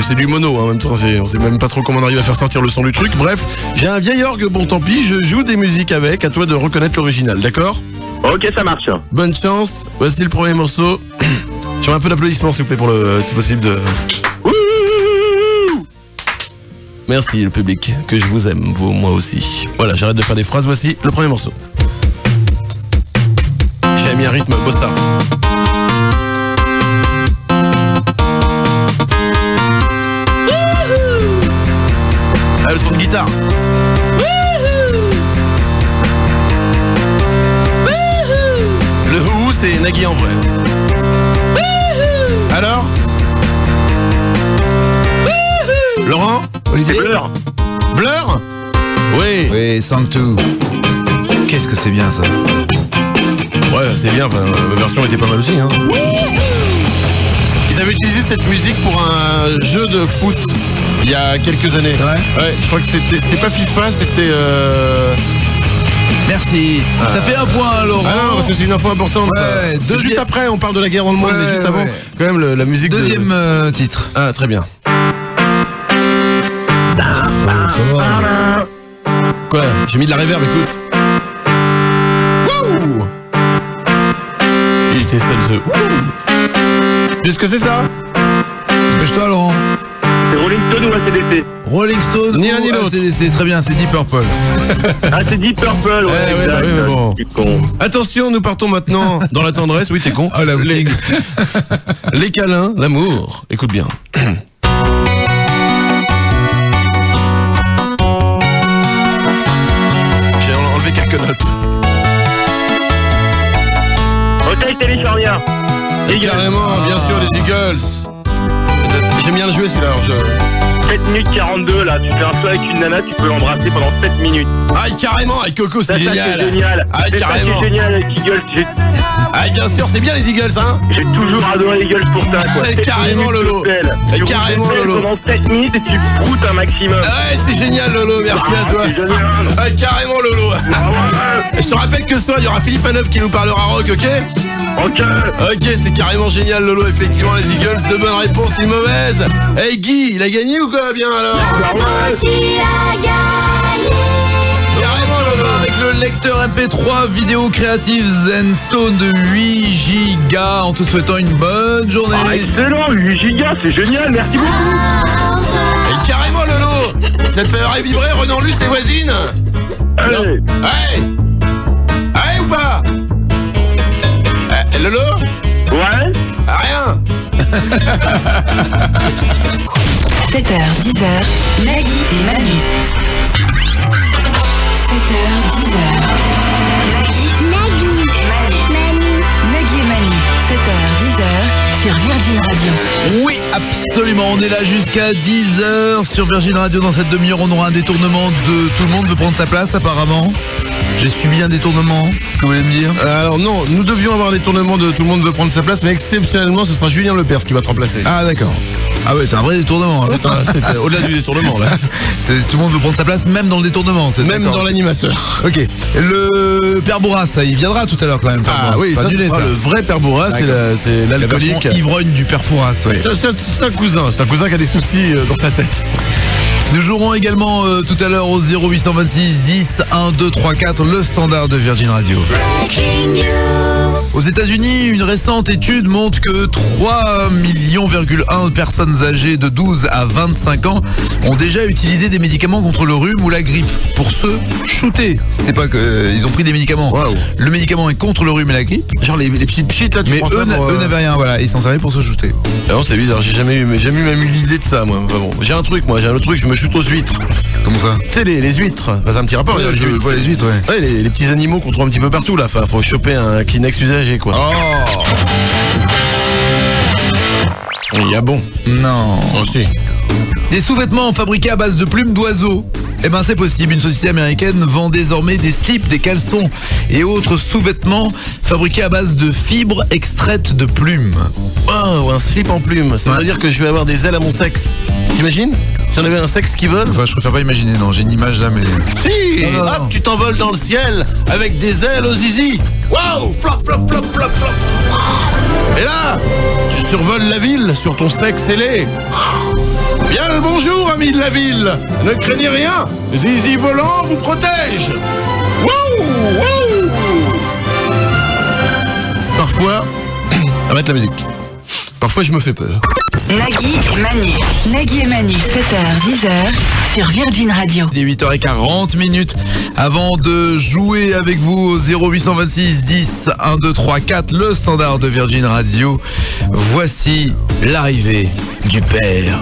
c'est du mono en même temps, on sait même pas trop comment on arrive à faire sortir le son du truc. Bref, j'ai un vieil orgue Bon Tant Pis, je joue des musiques avec, à toi de reconnaître l'original, d'accord ? Ok, ça marche. Bonne chance, voici le premier morceau. J'aimerais un peu d'applaudissements s'il vous plaît pour si possible de... Merci le public, que je vous aime, vous, moi aussi. Voilà, j'arrête de faire des phrases, voici le premier morceau. J'ai mis un rythme bossa. Ah, le son de guitare. Le hou, c'est Nagui en vrai. Alors Laurent ? Olivier ? Blur ? Oui. Oui, Sanctou. Qu'est-ce que c'est bien ça ? Ouais, c'est bien, la version était pas mal aussi. Hein. Ils avaient utilisé cette musique pour un jeu de foot il y a quelques années. C'est vrai ? Ouais, je crois que c'était pas FIFA, c'était... Merci. Ça fait un point, Laurent. Ah non, parce que c'est une info importante. Ouais, Juste après, on parle de la guerre dans le monde, mais juste avant, quand même, la musique Deuxième titre. Ah, très bien. Ça va. Quoi ? J'ai mis de la reverb, écoute. Wouh ! Il était seul, ce... Qu'est-ce que c'est ça ? Dépêche-toi, Laurent. C'est Rolling Stone ou ACDC ? Rolling Stone ni l'un ni l'autre. ACDC, très bien, c'est Deep Purple. Ah, c'est Deep Purple, ouais, bah oui, mais bon. C'est con. Attention, nous partons maintenant dans la tendresse. Oui, t'es con. Ah, la boutique. Les câlins, l'amour. Écoute bien. J'ai enlevé quelques notes. Ok, Télécharnia. Carrément, bien sûr, les Eagles. J'aime bien le jouer celui-là, alors 7 minutes 42 là, tu fais un saut avec une nana, tu peux l'embrasser pendant 7 minutes. Aïe, carrément, avec Coco, c'est génial. C'est génial. Aïe, carrément. C'est génial avec Eagles. Aïe, bien sûr, c'est bien les Eagles, hein. J'ai toujours adoré les Eagles pour ça, quoi. Aïe, carrément, Lolo. Tu carrément, Lolo. Pendant 7 minutes et tu proutes un maximum. Ouais, c'est génial, Lolo, merci à toi. Aïe, carrément, Lolo. Je te rappelle que ce soir, il y aura Philippe Haneuf qui nous parlera rock, ok ? Ok. Ok, c'est carrément génial, Lolo, effectivement, les Eagles. De bonnes réponses, une mauvaise. Hey, Guy, il a gagné ou quoi ? Bien, alors. Carrément, Lolo, avec le lecteur MP3 vidéo Creative Zenstone de 8 Go en te souhaitant une bonne journée. Ah, excellent, 8 Go, c'est génial, merci beaucoup. Et carrément, Lolo. Ça te fait vibrer, Renan Luce et voisine. Hey. Hey. Hey ou pas? Lolo? Ouais. Rien. 7h, 10h, Nagui et Manu. 7h, 10h. Nagui et Manu. Nagui et Manu. 7h, 10h sur Virgin Radio. Oui, absolument. On est là jusqu'à 10h sur Virgin Radio. Dans cette demi-heure, on aura un détournement de tout le monde veut prendre sa place apparemment. J'ai subi un détournement, ce que vous voulez me dire? Alors non, nous devions avoir un détournement de Tout le monde veut prendre sa place, mais exceptionnellement, ce sera Julien Lepers qui va te remplacer. Ah d'accord. Ah ouais, c'est un vrai détournement. Hein. C'est au-delà du détournement là. Tout le monde veut prendre sa place, même dans le détournement. Même dans l'animateur. Ok. Le Père Bourras, ça, il viendra tout à l'heure quand même. Ah oui, ça sera le vrai Père Bourras, c'est l'alcoolique. La ivrogne du Père Fouras, oui. C'est un cousin qui a des soucis dans sa tête. Nous jouerons également tout à l'heure au 0826 10 1 2 3 4, le standard de Virgin Radio. Aux États-Unis, une récente étude montre que 3,1 millions de personnes âgées de 12 à 25 ans ont déjà utilisé des médicaments contre le rhume ou la grippe pour se shooter. C'était pas que ils ont pris des médicaments. Wow. Le médicament est contre le rhume et la grippe. Genre les petites pchites là, tu mais eux n'avaient rien, voilà, ils s'en servaient pour se shooter. Non, c'est bizarre, j'ai jamais eu même eu l'idée de ça, moi. Enfin, bon. J'ai un autre truc, je me shoot aux huîtres. Comment ça? Tu sais, les huîtres, c'est un petit rapport. Ouais, les huîtres, ouais. Ouais, les petits animaux qu'on trouve un petit peu partout là. Enfin, faut choper un Kleenex usagé, quoi. Oh. Il y a bon. Non. Oh, si. Des sous-vêtements fabriqués à base de plumes d'oiseaux. Eh ben c'est possible, une société américaine vend désormais des slips, des caleçons et autres sous-vêtements fabriqués à base de fibres extraites de plumes. Oh, un slip en plumes, ça veut dire que je vais avoir des ailes à mon sexe. T'imagines? Si on avait un sexe qui vole? Enfin, je préfère pas imaginer, non, j'ai une image là, mais... Si non, hop, non. Tu t'envoles dans le ciel avec des ailes au zizi. Waouh! Flop, flop, flop, flop, flop. Et là, tu survoles la ville sur ton sexe ailé. Bien le bonjour, amis de la ville. Ne craignez rien, zizi volant vous protège. Wouh, wouh. Parfois, à mettre la musique. Parfois, je me fais peur. Nagui et Manu. Nagui et Manu, 7h, 10h, sur Virgin Radio. Il est 8h40 avant de jouer avec vous au 0826 10 1 2 3 4, le standard de Virgin Radio. Voici l'arrivée du Père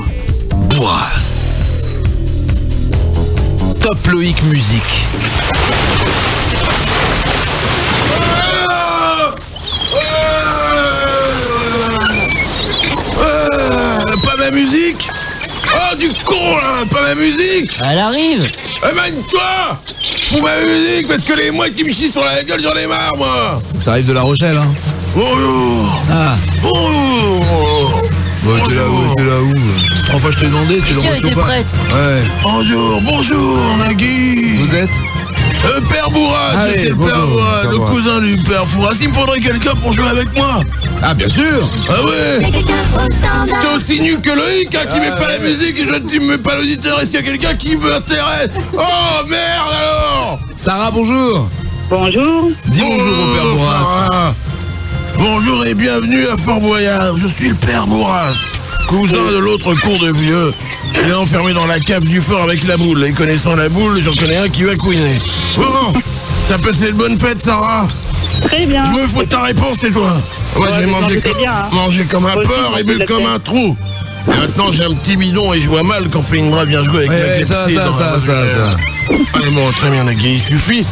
Bourras. Top Loïc Musique. Pas ma musique. Oh du con là, pas ma musique. Elle arrive. Émane-toi. Fous ma musique parce que les mouettes qui me chient sur la gueule, j'en ai marre moi. Ça arrive de La Rochelle, hein. Bonjour. Ah. Bonjour. Bah, t'es là où 3 fois je t'ai demandé, tu l'as reçu ou pas? Prête. Ouais. Bonjour Nagui. Vous êtes Père Bourras, allez, le Père Bourras, le cousin du Père Fouras. Il me faudrait quelqu'un pour jouer avec moi. Ah bien sûr. Ah ouais. T'es aussi nul que Loïc hein, qui met pas la musique et tu me mets pas l'auditeur. Et s'il y a quelqu'un qui m'intéresse. Oh merde alors. Sarah, bonjour. Bonjour. Dis bonjour au Père Bourras. Sarah. Bonjour et bienvenue à Fort Boyard. Je suis le Père Bourras, cousin de l'autre cour de vieux. Je l'ai enfermé dans la cave du fort avec la boule. Et connaissant la boule, j'en connais un qui va couiner. Bon, t'as passé de bonnes fêtes, Sarah? Très bien. Je me fous de ta réponse, tais-toi. Ouais, j'ai mangé comme un porc et bu comme un trou. Et maintenant, j'ai un petit bidon et je vois mal quand Féindra vient jouer avec ma clepsydre. Ça. Allez, bon, très bien, Nagui, il suffit.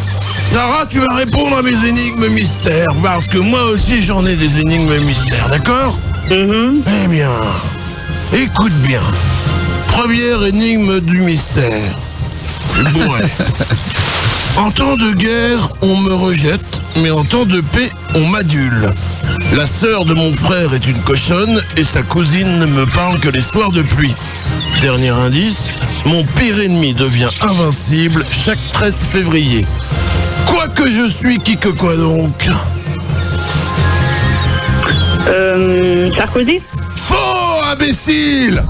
Sarah, tu vas répondre à mes énigmes mystères, parce que moi aussi j'en ai des énigmes mystères, d'accord? Eh bien, écoute bien. Première énigme du mystère. Je bourrais. En temps de guerre, on me rejette, mais en temps de paix, on m'adule. La sœur de mon frère est une cochonne et sa cousine ne me parle que les soirs de pluie. Dernier indice, mon pire ennemi devient invincible chaque 13 février. Quoi que je suis, qui que quoi donc? Sarkozy? Faux, imbécile!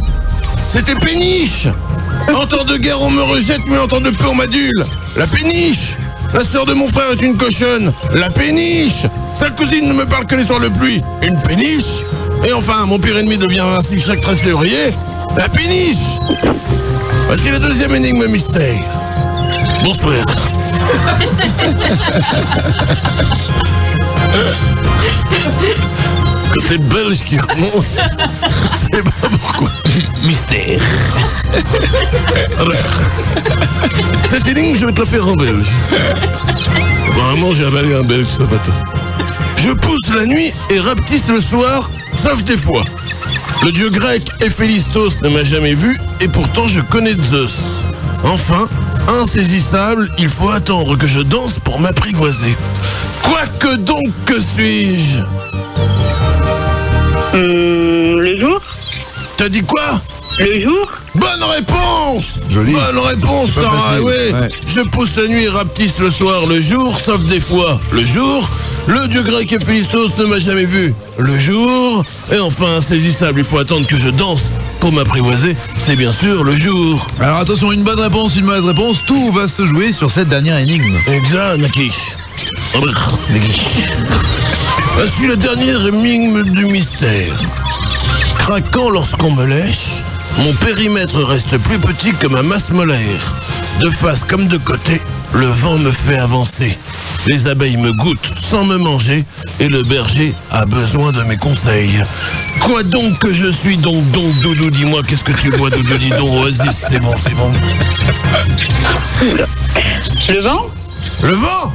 C'était Péniche! En temps de guerre, on me rejette, mais en temps de paix, on m'adule. La Péniche! La sœur de mon frère est une cochonne. La Péniche! Sa cousine ne me parle que les soirs de pluie. Une Péniche! Et enfin, mon pire ennemi devient invincible chaque 13 février. La Péniche! Voici la deuxième énigme mystère. Bonsoir. Côté belge qui commence, c'est pas pourquoi. Mystère. Cette énigme, je vais te la faire en belge. Apparemment, j'ai avalé un belge ce matin. Je pousse la nuit et rapetisse le soir, sauf des fois. Le dieu grec Héphaïstos ne m'a jamais vu et pourtant je connais Zeus. Enfin, Insaisissable, il faut attendre que je danse pour m'apprivoiser. Quoique donc, que suis-je? Le jour? T'as dit quoi? Le jour? Bonne réponse! Joli. Bonne réponse, C'est pas Sarah, facile. ouais. Ouais. Je pousse la nuit et rapetisse le soir, le jour, sauf des fois. Le jour, le dieu grec Héphaïstos ne m'a jamais vu. Le jour, et enfin insaisissable, il faut attendre que je danse pour m'apprivoiser, c'est bien sûr le jour. Alors attention, une bonne réponse, une mauvaise réponse, tout va se jouer sur cette dernière énigme. Exact, Nakish. Voici la dernière énigme du mystère. Craquant lorsqu'on me lèche, mon périmètre reste plus petit que ma masse molaire. De face comme de côté, le vent me fait avancer. Les abeilles me goûtent sans me manger et le berger a besoin de mes conseils. Quoi donc que je suis donc, Doudou, dis-moi, qu'est-ce que tu bois, Doudou, dis donc, Oasis, c'est bon, c'est bon. Le vent? Le vent?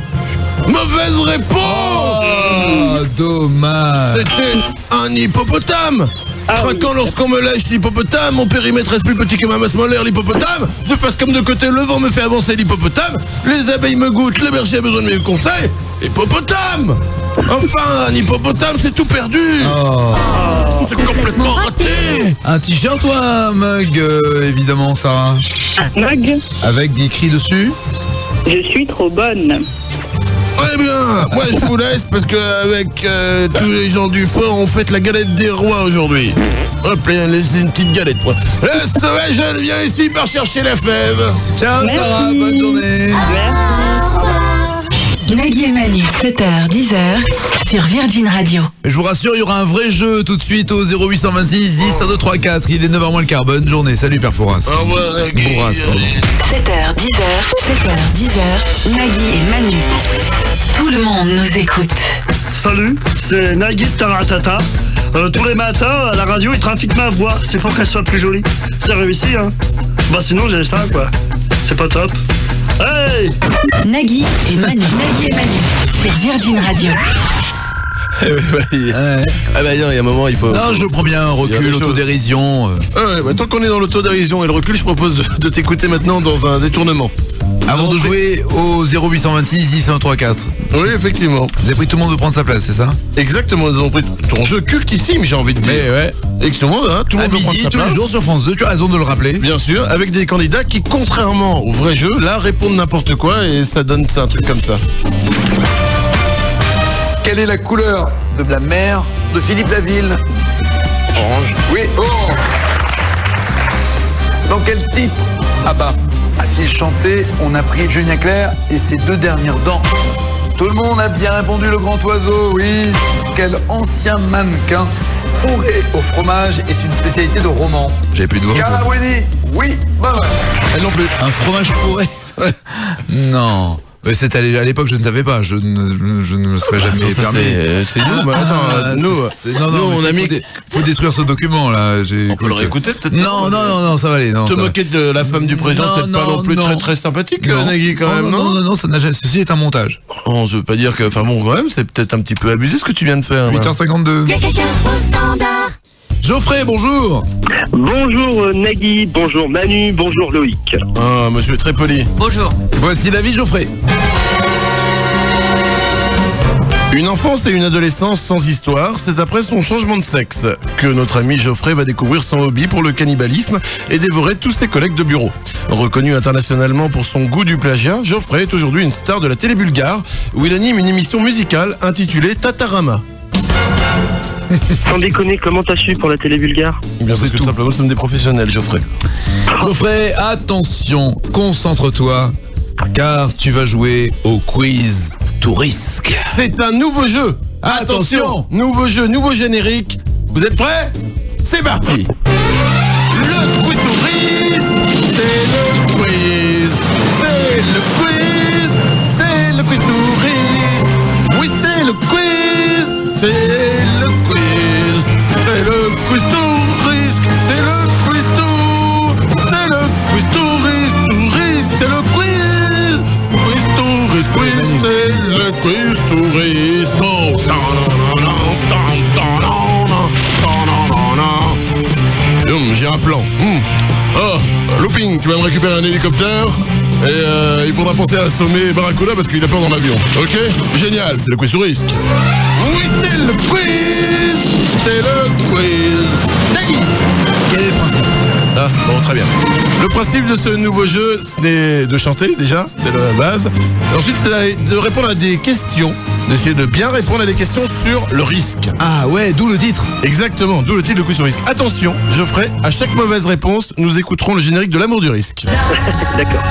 Mauvaise réponse! Oh, dommage. C'était un hippopotame! Craquant lorsqu'on me lèche l'hippopotame, mon périmètre reste plus petit que ma masse molaire, l'hippopotame. De face comme de côté, le vent me fait avancer l'hippopotame. Les abeilles me goûtent, le berger a besoin de mes conseils. Hippopotame! Enfin, un hippopotame, c'est tout perdu! Oh. C'est complètement raté! Un t-shirt ou un mug, évidemment, Sarah? Un mug? Avec écrit dessus? Je suis trop bonne. Eh bien, moi je vous laisse parce qu'avec tous les gens du fort, on fête la galette des rois aujourd'hui. Hop, laissez une petite galette, moi. Le sauvage, viens ici par chercher la fève. Ciao, Merci. Sarah, bonne journée. Nagui et Manu, 7h, 10h, sur Virgin Radio. Je vous rassure, il y aura un vrai jeu tout de suite au 0826 10 1234. Il est 9h moins le quart. Bonne journée. Salut, Père Fouras. Au revoir, Nagui. Fouras, pardon. 7h, 10h, Nagui et Manu. Tout le monde nous écoute. Salut, c'est Nagui de Taratata. Tous les matins, à la radio, il trafique ma voix. C'est pour qu'elle soit plus jolie. C'est réussi, hein. Bah sinon, j'ai ça, quoi. C'est pas top. Hey! Nagui et Manu. Nagui et Manu, sur Virgin Radio. Ah bah non, il y a un moment, il faut... Non, je prends bien un recul, l'autodérision. Ouais, bah, tant qu'on est dans l'autodérision et le recul, je propose de t'écouter maintenant dans un détournement. Avant de jouer au 0826 10 1234. Oui, effectivement. Vous avez pris tout le monde de prendre sa place, c'est ça? Exactement, nous avons pris ton jeu cultissime, j'ai envie de dire. Mais ouais. Et que tout le monde, hein, tout le À monde peut prendre midi, sa tous les place. jours sur France 2, tu as raison de le rappeler. Bien sûr, avec des candidats qui, contrairement au vrai jeu, là, répondent n'importe quoi et ça donne un truc comme ça. Quelle est la couleur de la mer de Philippe Laville? Orange. Oui, orange. Dans quel titre Abba a-t-il chanté On a pris Julien Clerc et ses deux dernières dents? Tout le monde a bien répondu, le grand oiseau, oui. Quel ancien mannequin fourré au fromage est une spécialité de roman? J'ai plus de voix. Carla Bruni, oui, bonne réponse. Elle non plus. Un fromage fourré. Non. C'était à l'époque, je ne savais pas. Je ne me serais jamais Attends, ça, permis. c'est nous, mais attends, nous, on a mis... Faut détruire ce document là. On peut le réécouter peut-être? Non, ça va aller. Non, te ça moquer de la femme du président, peut-être pas non plus très sympathique, Nagui, quand même, non? Non, ça n'a jamais. Ceci est un montage. Oh, je veux pas dire que... Enfin bon, quand même, c'est peut-être un petit peu abusé ce que tu viens de faire. 8h52. Y'a quelqu'un au standard. Geoffrey, bonjour. Bonjour Nagui, bonjour Manu, bonjour Loïc. Ah, monsieur est très poli. Bonjour. Voici la vie, Geoffrey. Une enfance et une adolescence sans histoire, c'est après son changement de sexe que notre ami Geoffrey va découvrir son hobby pour le cannibalisme et dévorer tous ses collègues de bureau. Reconnu internationalement pour son goût du plagiat, Geoffrey est aujourd'hui une star de la télé bulgare où il anime une émission musicale intitulée Tatarama. Sans déconner, comment t'as su pour la télé bulgare? Bien parce que tout simplement, nous sommes des professionnels, Geoffrey. Geoffrey, attention, concentre-toi, car tu vas jouer au quiz tout risque. C'est un nouveau jeu. Attention, nouveau jeu, nouveau générique. Vous êtes prêts? C'est parti. Le quiz tout risque, c'est le quiz. C'est le quiz. C'est le quiz tout risque. Oui, c'est le quiz. C'est le quiz. C'est le quiz tout risque. C'est le quiz tout. C'est le quiz tout risque. Tout risque. C'est le quiz. Quiz tout risque. Quiz. C'est le quiz tout risque. Oh. J'ai un plan. Oh, Looping, tu vas me récupérer un hélicoptère Et il faudra penser à assommer Barracuda parce qu'il a peur dans l'avion. Ok? Génial, c'est le quiz sur risque. Oui, c'est le quiz. C'est le quiz. Nagui. Quel est le principe? Ah, bon, très bien. Le principe de ce nouveau jeu, ce n'est de chanter déjà, c'est la base. Ensuite, c'est de répondre à des questions, d'essayer de bien répondre à des questions sur le risque. Ah ouais, d'où le titre. Exactement, d'où le titre de quiz sur risque. Attention, Geoffrey, à chaque mauvaise réponse, nous écouterons le générique de l'amour du risque. D'accord.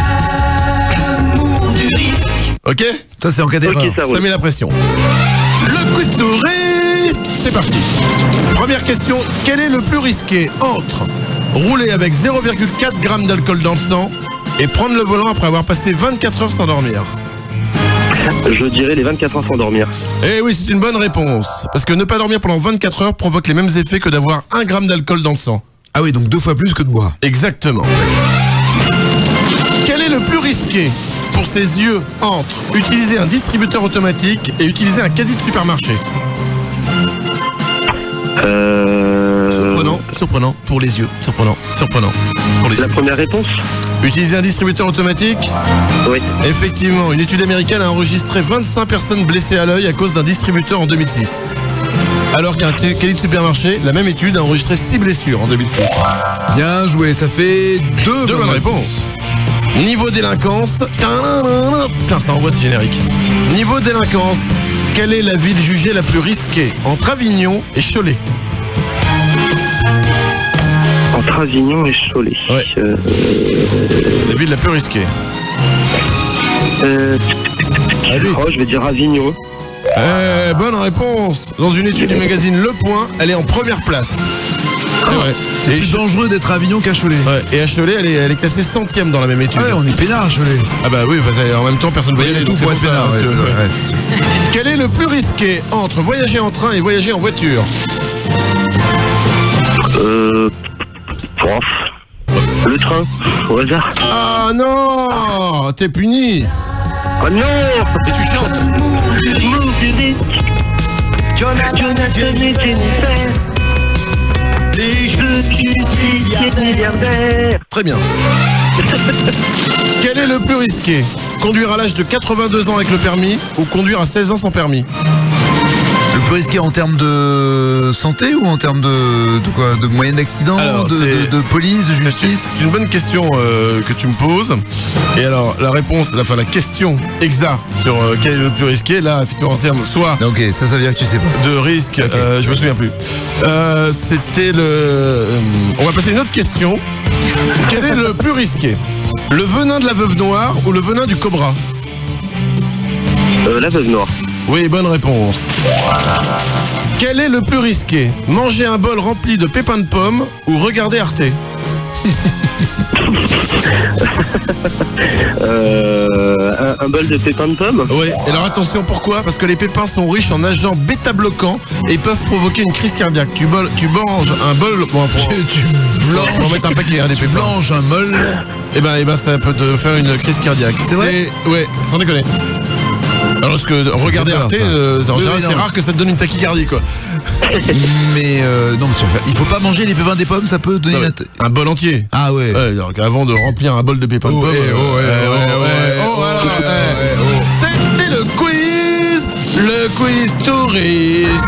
Ok? Ça, c'est en cas d'erreur. Ok, Ça met la pression. Le quiz sur risque, c'est parti. Première question, quel est le plus risqué entre rouler avec 0,4 g d'alcool dans le sang et prendre le volant après avoir passé 24 heures sans dormir? Je dirais les 24 heures sans dormir. Eh oui, c'est une bonne réponse. Parce que ne pas dormir pendant 24 heures provoque les mêmes effets que d'avoir 1 g d'alcool dans le sang. Ah oui, donc 2 fois plus que de boire. Exactement. Quel est le plus risqué pour ses yeux entre utiliser un distributeur automatique et utiliser un caddie de supermarché? Surprenant pour les yeux. Surprenant pour les yeux. La première réponse? Utiliser un distributeur automatique? Oui. Effectivement, une étude américaine a enregistré 25 personnes blessées à l'œil à cause d'un distributeur en 2006. Alors qu'un caddie de supermarché, la même étude a enregistré 6 blessures en 2006. Bien joué, ça fait 2 bonnes réponses. Niveau délinquance. Putain, ça envoie ce générique. Niveau délinquance, quelle est la ville jugée la plus risquée entre Avignon et Cholet? Entre Avignon et Cholet. Ouais. La ville la plus risquée. Je vais dire Avignon. Bonne réponse. Dans une étude du magazine Le Point, elle est en première place. C'est plus dangereux d'être à Avignon qu'à Cholet. Ouais. Et à Cholet, elle est classée 100e dans la même étude. Ouais, on est peinard à Cholet. Ah bah oui, en même temps, personne ne voyait tout pour être peinard. Quel est le plus risqué entre voyager en train et voyager en voiture? Le train, au hasard. Ah non, t'es puni. Oh non. Et tu chantes. Jonathan et Jennifer. Je suis milliardaire. Très bien. Quel est le plus risqué? Conduire à l'âge de 82 ans avec le permis ou conduire à 16 ans sans permis? Le plus risqué en termes de santé ou en termes de quoi? De moyens d'accident, de police, de justice? C'est une bonne question que tu me poses. Et alors, la réponse, la question exacte sur quel est le plus risqué, là, effectivement, en termes soit... Ok, ça veut dire que tu sais pas. De risque, okay. Je me souviens plus. C'était le... on va passer à une autre question. Quel est le plus risqué? Le venin de la veuve noire ou le venin du cobra? La veuve noire. Oui, bonne réponse. Quel est le plus risqué? Manger un bol rempli de pépins de pommes ou regarder Arte? Un bol de pépins de pommes? Oui, et alors attention, pourquoi? Parce que les pépins sont riches en agents bêta-bloquants et peuvent provoquer une crise cardiaque. Tu manges un bol... Bon, faut mettre un paquet, des pépins. Blanche, un mol... Et ben ça peut te faire une crise cardiaque. C'est vrai? Ouais, sans déconner. Alors que regarder Arte, en général, c'est rare que ça te donne une tachycardie, quoi. Mais non, il faut pas manger les pépins des pommes, ça peut donner un bol entier. Ah ouais. Donc avant de remplir un bol de pépins de pommes. C'était le quiz touriste.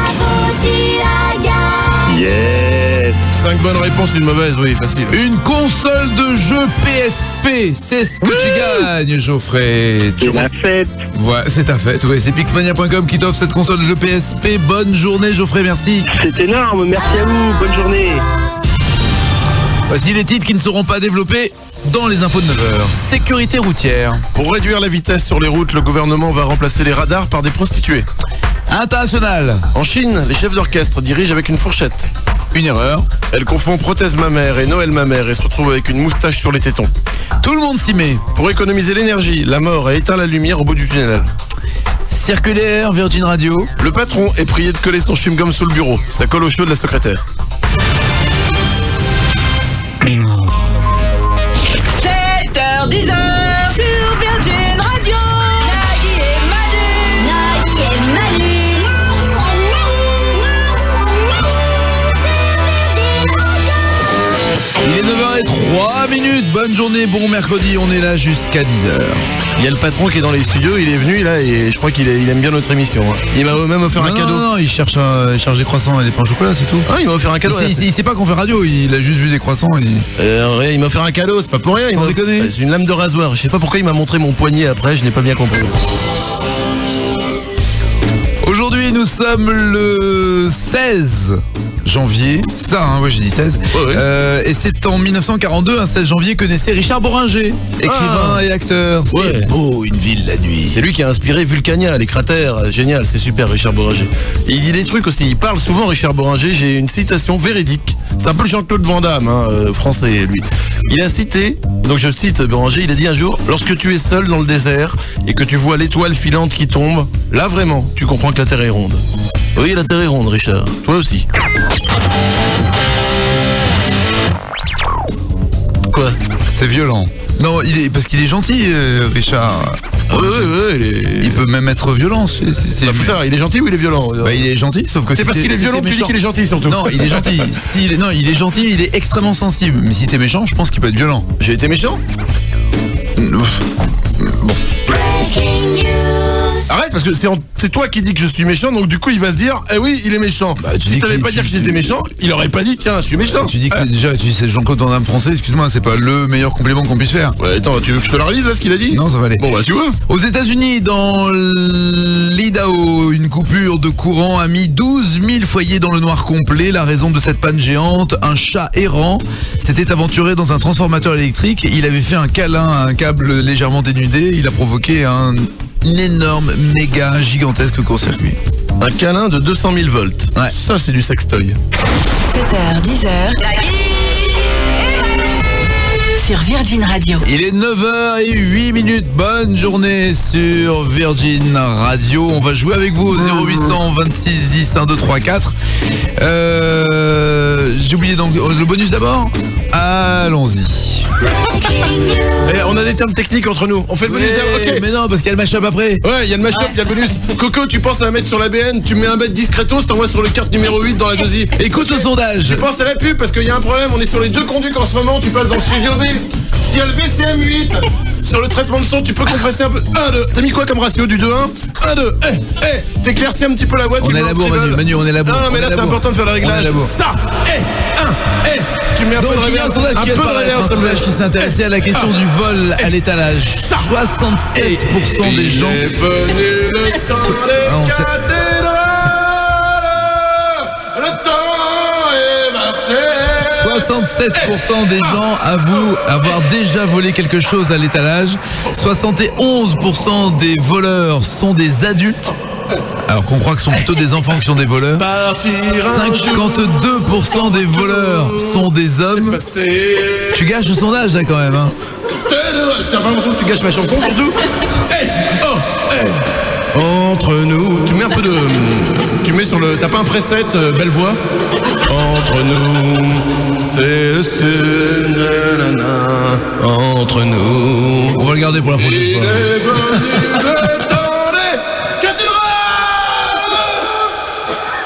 Yes. 5 bonnes réponses, une mauvaise, oui, facile. Une console de jeu PSP, c'est ce que tu gagnes, Geoffrey. C'est la fête. Voilà, c'est ta fête, oui. C'est Pixmania.com qui t'offre cette console de jeu PSP. Bonne journée, Geoffrey, merci. C'est énorme, merci à vous, bonne journée. Voici les titres qui ne seront pas développés dans les infos de 9h. Sécurité routière. Pour réduire la vitesse sur les routes, le gouvernement va remplacer les radars par des prostituées. International. En Chine, les chefs d'orchestre dirigent avec une fourchette. Une erreur. Elle confond prothèse mammaire et Noël mammaire et se retrouve avec une moustache sur les tétons. Tout le monde s'y met. Pour économiser l'énergie, la mort a éteint la lumière au bout du tunnel. Circulaire, Virgin Radio. Le patron est prié de coller son chewing-gum sous le bureau. Ça colle aux cheveux de la secrétaire. 7h, 10h sur Virgin Radio. Nagui et Manu. Il est 9h30. 10h03. Bonne journée, bon mercredi, on est là jusqu'à 10h. Il y a le patron qui est dans les studios, il est venu là et je crois qu'il aime bien notre émission. Il m'a même offert un cadeau. Non, il cherche des croissants et des pains au chocolat, c'est tout. Ah, il m'a offert un cadeau. Il sait pas qu'on fait radio, il a juste vu des croissants. Il m'a offert un cadeau, c'est pas pour rien. Sans déconner. C'est une lame de rasoir. Je sais pas pourquoi il m'a montré mon poignet après, je n'ai pas bien compris. Aujourd'hui, nous sommes le 16 janvier. C'est ça, hein, ouais, j'ai dit 16. Ouais. Et c'est en 1942, un 16 janvier, que naissait Richard Bohringer, écrivain et acteur. C'est beau, une ville la nuit. C'est lui qui a inspiré Vulcania, les cratères. Génial, c'est super, Richard Bohringer. Et il dit des trucs aussi. Il parle souvent, Richard Bohringer. J'ai une citation véridique. C'est un peu le Jean-Claude Van Damme, français, lui. Il a cité, donc je cite Bohringer, il a dit un jour: lorsque tu es seul dans le désert et que tu vois l'étoile filante qui tombe, là vraiment, tu comprends que la Terre est ronde. Oui, la Terre est ronde, Richard. Toi aussi. Quoi? C'est violent. Non, parce qu'il est gentil, Richard. Il peut même être violent. Faut savoir, il est gentil ou il est violent? Il est gentil, sauf que c'est parce qu'il est violent que tu dis qu'il est gentil, surtout. Non, il est gentil. Il est gentil, il est extrêmement sensible. Mais si t'es méchant, je pense qu'il peut être violent. J'ai été méchant? Bon. Arrête, parce que c'est toi qui dis que je suis méchant, donc du coup il va se dire, eh oui, il est méchant. Si t'avais pas dit que j'étais méchant, il aurait pas dit, tiens, je suis méchant. Tu dis que c'est Jean-Claude Van Damme français, excuse-moi, c'est pas le meilleur compliment qu'on puisse faire. Ouais, attends, tu veux que je te le relise là, ce qu'il a dit? Non, ça va aller. Bon, bah tu vois. Aux États-Unis, dans l'Idaho, une coupure de courant a mis 12 000 foyers dans le noir complet. La raison de cette panne géante, un chat errant s'était aventuré dans un transformateur électrique. Il avait fait un câlin à un câble légèrement dénudé. Il a provoqué un énorme, méga, gigantesque court-circuit. Un câlin de 200 000 volts. Ouais. Ça, c'est du sextoy. 7h, 10h. Sur Virgin Radio. Il est 9h08. Bonne journée sur Virgin Radio. On va jouer avec vous au 0800 26 10 1 2 3 4. J'ai oublié donc le bonus d'abord. Allons-y. On a des termes techniques entre nous. On fait le bonus d'abord. Okay. Mais non, parce qu'il y a le mashup après. Ouais, il y a le mashup, il y a le bonus. Coco, tu penses à mettre sur la BN, tu mets un bet discretos, t'envoies sur le carte numéro 8 dans la deuxième. Écoute le sondage. Tu penses à la pub parce qu'il y a un problème, on est sur les deux conduits en ce moment, tu passes dans le studio B. S'il y a le VCM 8 sur le traitement de son, tu peux compresser un peu. 1, 2. T'as mis quoi comme ratio du 2-1? 1, 2. T'éclaircis un petit peu la voix. On est à la bourre, Manu, on est à la bourre. Non, mais là c'est important de faire le réglage. Ça. Tu mets un peu de réglage. Un sondage qui s'intéressait à la question du vol à l'étalage. 67% des gens. Il est venu le temps des cathédrales. Le temps est passé. 67% des gens avouent avoir déjà volé quelque chose à l'étalage. 71% des voleurs sont des adultes. Alors qu'on croit que ce sont plutôt des enfants qui sont des voleurs. 52% des voleurs sont des hommes. Tu gâches le sondage là quand même, hein. T'as pas l'impression que tu gâches ma chanson surtout? Entre nous, tu mets un peu de... Tu mets sur le... T'as pas un preset, belle voix? Entre nous, c'est nanana. Entre nous. On va le garder pour la prochaine fois.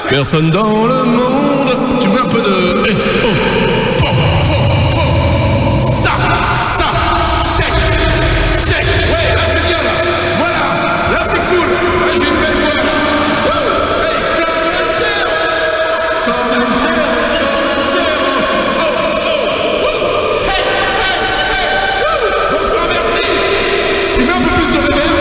Personne dans le monde. Tu mets un peu de... Ça, check. Ouais, là c'est bien là. Voilà, là c'est cool. Là j'ai une belle voix. Come and bonsoir, merci. Tu mets un peu plus de reverb.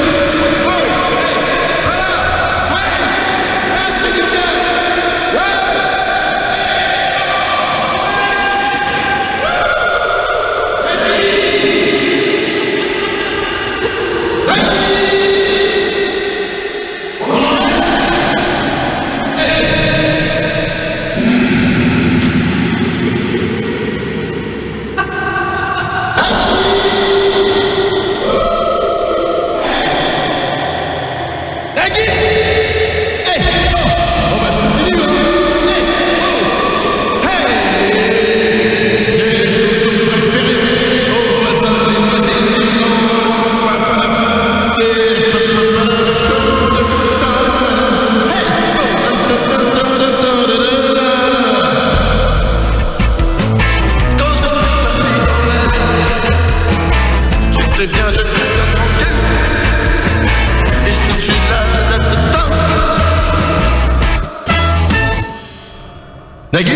Nagui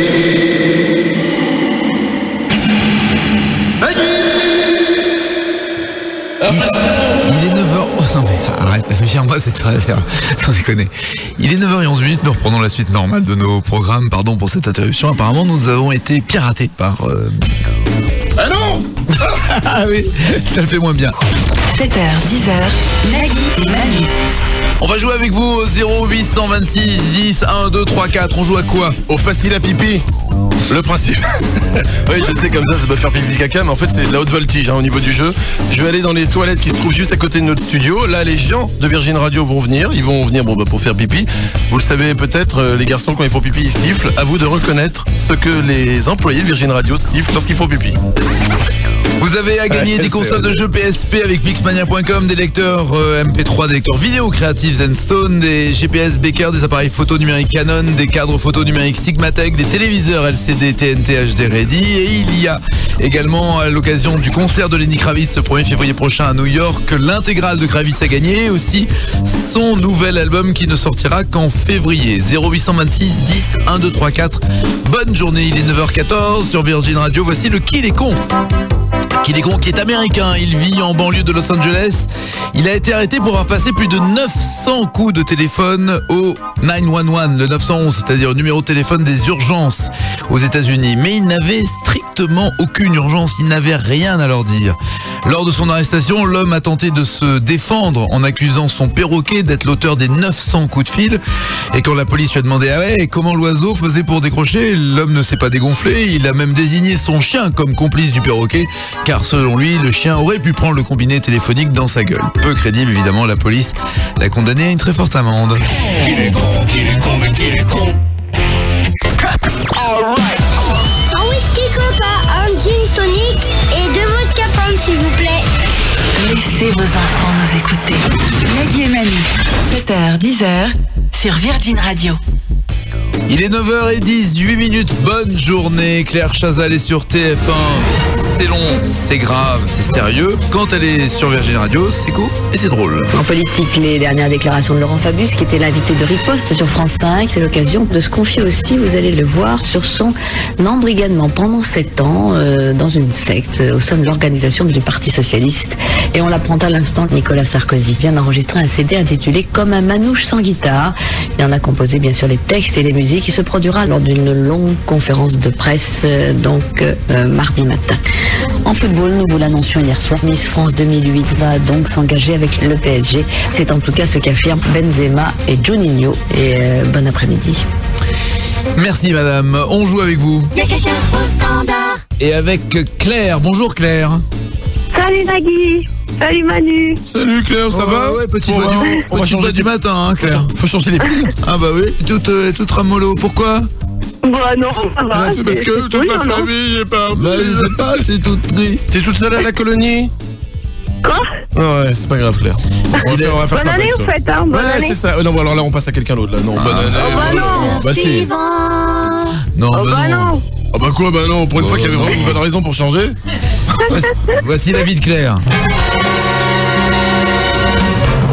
Il est 9h... Oh non mais arrête, moi c'est très bien, sans déconner. Il est 9h11, nous reprenons la suite normale de nos programmes. Pardon pour cette interruption, apparemment nous avons été piratés par... Ah non Ah oui, ça le fait moins bien. 7h, 10h, Nagui et Manu. On va jouer avec vous au 0826 10 1 2 3 4. On joue à quoi? Au facile à pipi. Le principe. Oui, je sais, comme ça peut faire pipi caca, mais en fait c'est de la haute voltige au niveau du jeu. Je vais aller dans les toilettes qui se trouvent juste à côté de notre studio. Là, les gens de Virgin Radio vont venir. Ils vont venir pour faire pipi. Vous le savez peut-être, les garçons, quand ils font pipi, ils sifflent. À vous de reconnaître ce que les employés de Virgin Radio sifflent lorsqu'ils font pipi. Vous avez à gagner des consoles de jeux PSP avec Pixmania.com, des lecteurs MP3, des lecteurs vidéo créatifs Zenstone, des GPS Becker, des appareils photo numériques Canon, des cadres photo numériques Sigmatech, des téléviseurs LCD TNT HD Ready, et il y a également à l'occasion du concert de Lenny Kravitz ce 1er février prochain à New York, l'intégrale de Kravitz à gagner, et aussi son nouvel album qui ne sortira qu'en février. 0826 10 1 2 3 4. Bonne journée, il est 9h14 sur Virgin Radio. Voici le Qui les cons. Qui est américain, il vit en banlieue de Los Angeles. Il a été arrêté pour avoir passé plus de 900 coups de téléphone au 911, le 911, c'est-à-dire le numéro de téléphone des urgences aux États-Unis. Mais il n'avait strictement aucune urgence, il n'avait rien à leur dire. Lors de son arrestation, l'homme a tenté de se défendre en accusant son perroquet d'être l'auteur des 900 coups de fil. Et quand la police lui a demandé comment l'oiseau faisait pour décrocher, l'homme ne s'est pas dégonflé. Il a même désigné son chien comme complice du perroquet, car selon lui, le chien aurait pu prendre le combiné téléphonique dans sa gueule. Peu crédible, évidemment, la police l'a condamné à une très forte amende. Qui est con, mais qui est con. Un whisky coca, un gin tonic et 2 vodka pomme s'il vous plaît. Laissez vos enfants nous écouter. Nagui et Manu, 7h, 10h, sur Virgin Radio. Il est 9h10, 8 minutes, bonne journée. Claire Chazal est sur TF1. C'est long, c'est grave, c'est sérieux. Quand elle est sur Virgin Radio, c'est cool et c'est drôle. En politique, les dernières déclarations de Laurent Fabius, qui était l'invité de Riposte sur France 5, c'est l'occasion de se confier aussi, vous allez le voir, sur son embrigadement pendant 7 ans dans une secte au sein de l'organisation du Parti Socialiste. Et on l'apprend à l'instant, Nicolas Sarkozy vient d'enregistrer un CD intitulé Comme un manouche sans guitare. Il en a composé bien sûr les textes et les musiques. Il se produira lors d'une longue conférence de presse, mardi matin. En football, nous vous l'annoncions hier soir, Miss France 2008 va donc s'engager avec le PSG. C'est en tout cas ce qu'affirment Benzema et Juninho. Et bon après-midi. Merci madame, on joue avec vous. Il y a quelqu'un au standard. Et avec Claire, bonjour Claire. Salut Nagui. Salut Manu. Salut Claire, ça va? Ouais, petit on va changer du matin, hein, Claire. Faut changer les piles. Ah bah oui, toute ramollo. Pourquoi? Bah non, ça va. C'est parce que toute ma famille est partie. Bah je sais pas, c'est tout triste. T'es toute seule à la colonie? Quoi? Ouais, c'est pas grave Claire. On va faire Bonne ça année, vous faites, hein? Bonne année. c'est ça. Non, alors là, on passe à quelqu'un d'autre, là. Non, bonne année. Oh bah non. Bah si. Non, Oh bah non. Ah bah quoi, bah non, pour une fois qu'il y avait vraiment une bonne raison pour changer. Voici la vie de Claire.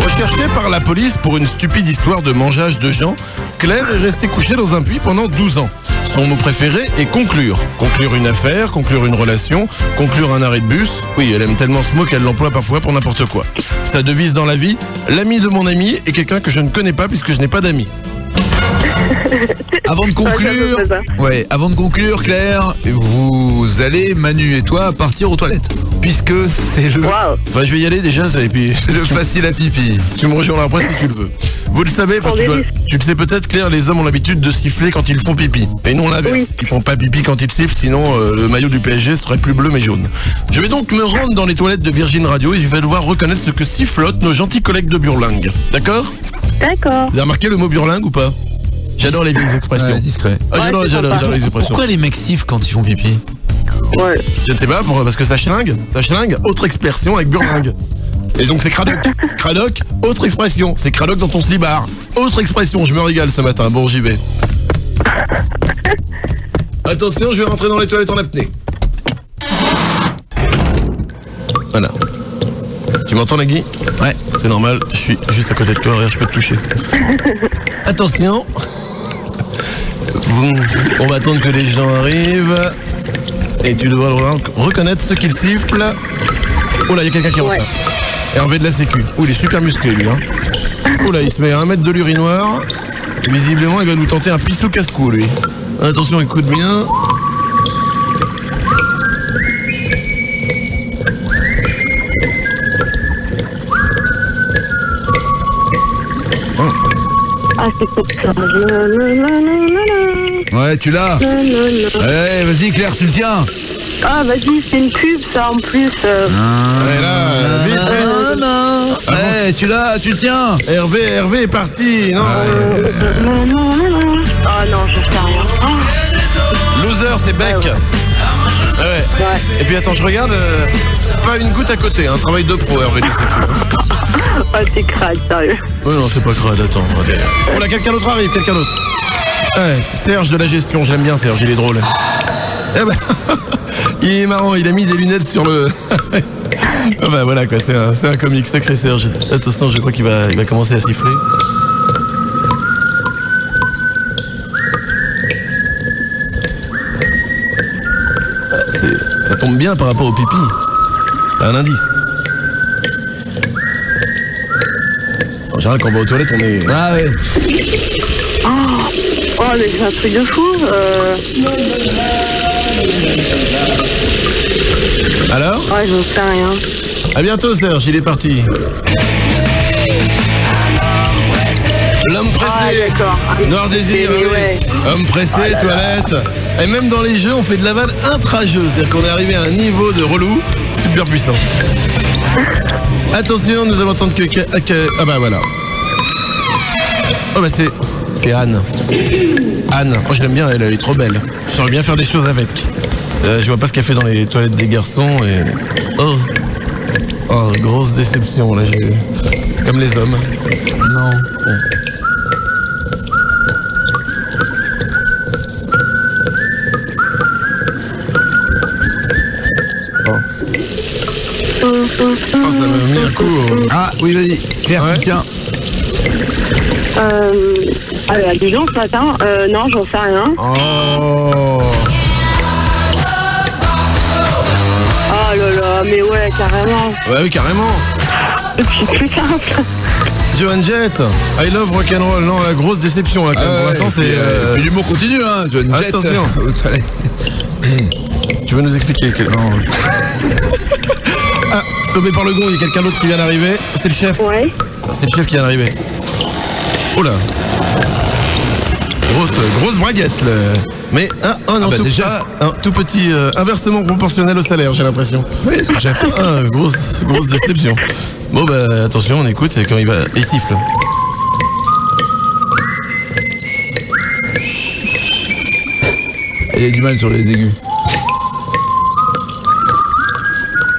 Recherchée par la police pour une stupide histoire de mangeage de gens, Claire est restée couchée dans un puits pendant 12 ans. Son mot préféré est conclure. Conclure une affaire, conclure une relation, conclure un arrêt de bus. Oui, elle aime tellement ce mot qu'elle l'emploie parfois pour n'importe quoi. Sa devise dans la vie, l'ami de mon ami est quelqu'un que je ne connais pas puisque je n'ai pas d'amis. Avant de conclure, Claire, vous allez, Manu et toi, partir aux toilettes. Puisque c'est le... Bah, je vais y aller déjà, et puis... C'est le facile à pipi. Tu me rejoindras après si tu le veux. Vous le savez, tu le sais peut-être, Claire, les hommes ont l'habitude de siffler quand ils font pipi. Et non l'inverse. Oui. Ils font pas pipi quand ils sifflent, sinon le maillot du PSG serait plus bleu mais jaune. Je vais donc me rendre dans les toilettes de Virgin Radio et je vais devoir reconnaître ce que sifflotent nos gentils collègues de Burlingue. D'accord? D'accord. Vous avez remarqué le mot Burlingue ou pas? J'adore les vieilles expressions. Ouais, discret. J'adore les expressions. Pourquoi les mecs sifflent quand ils font pipi? Ouais. Je ne sais pas, parce que ça schlingue. Ça schlingue, autre expression avec Burlingue. Et donc c'est cradoc. Cradoc, autre expression. C'est cradoc dans ton slibard. Autre expression, je me régale ce matin. Bon, j'y vais. Attention, je vais rentrer dans les toilettes en apnée. Voilà. Tu m'entends, Nagui? Ouais, c'est normal, je suis juste à côté de toi, regarde, je peux te toucher. Attention. Bon, on va attendre que les gens arrivent. Et tu dois reconnaître ce qu'il siffle. Oh là, il y a quelqu'un qui rentre. Là. Hervé de la Sécu. Oh, il est super musclé lui. Hein. Oh là, il se met à 1 mètre de l'urinoir. Visiblement, il va nous tenter un pissou casse-cou lui. Attention, écoute bien. Ah, c'est comme ça. Ouais, tu l'as. Ouais, vas-y Claire, tu le tiens. Ah, vas-y, c'est une pub, ça, en plus. Ouais, là, vite. Ouais, tu l'as, tu le tiens. Hervé est parti. Non. Ah non, je sais rien. Loser, c'est Beck. Ouais. Et puis attends, je regarde. Pas une goutte à côté, hein. Travail de pro, Hervé de la Sécu. Ah, t'es crade, sérieux. Ouais, non, c'est pas crade, attends. Oh là, quelqu'un d'autre arrive, quelqu'un d'autre. Ouais, Serge de la gestion, j'aime bien Serge, il est drôle. Eh ben, il est marrant, il a mis des lunettes sur le... Ah bah voilà quoi, c'est un comique, sacré Serge. Attention, je crois qu'il va commencer à siffler. Ça tombe bien par rapport au pipi. Un indice. En général, quand on va aux toilettes, on est... Ah ouais. Oh, mais c'est un truc de fou. Alors? Ouais, j'en sais rien. À bientôt Serge, il est parti. L'homme pressé, d'accord. Noir Désir, oui. Ouais. Homme pressé, toilette. Et même dans les jeux, on fait de la vanne intra-jeu. C'est-à-dire qu'on est arrivé à un niveau de relou super puissant. Attention, nous allons entendre que... Ah bah voilà. Oh bah c'est Anne. Anne, oh, je l'aime bien, elle est trop belle. J'aimerais bien faire des choses avec. Je vois pas ce qu'elle fait dans les toilettes des garçons et... Oh, grosse déception là, comme les hommes. Non. Bon. Oh, ça m'a mis un coup. Ah oui, vas-y, Claire, ouais. Tiens. Elle a du gens ce matin. Non, j'en sais rien. Oh. Oh là là, mais ouais, carrément. Ouais, oui, carrément. Putain. Joan Jett, I love rock'n'roll. Non, la grosse déception là quand même. Pour l'instant, c'est. Puis l'humour continue, hein, Joan Jett. Attention. Tu veux nous expliquer quel... Ah, sauvé par le gond, il y a quelqu'un d'autre qui vient d'arriver. C'est le chef. Ouais. C'est le chef qui vient d'arriver. Oh là. Grosse braguette là. Mais oh non, tout petit inversement proportionnel au salaire, j'ai l'impression. Oui, c'est le chef. Grosse déception. Bon bah attention, on écoute, c'est quand il siffle. Il y a du mal sur les aigus.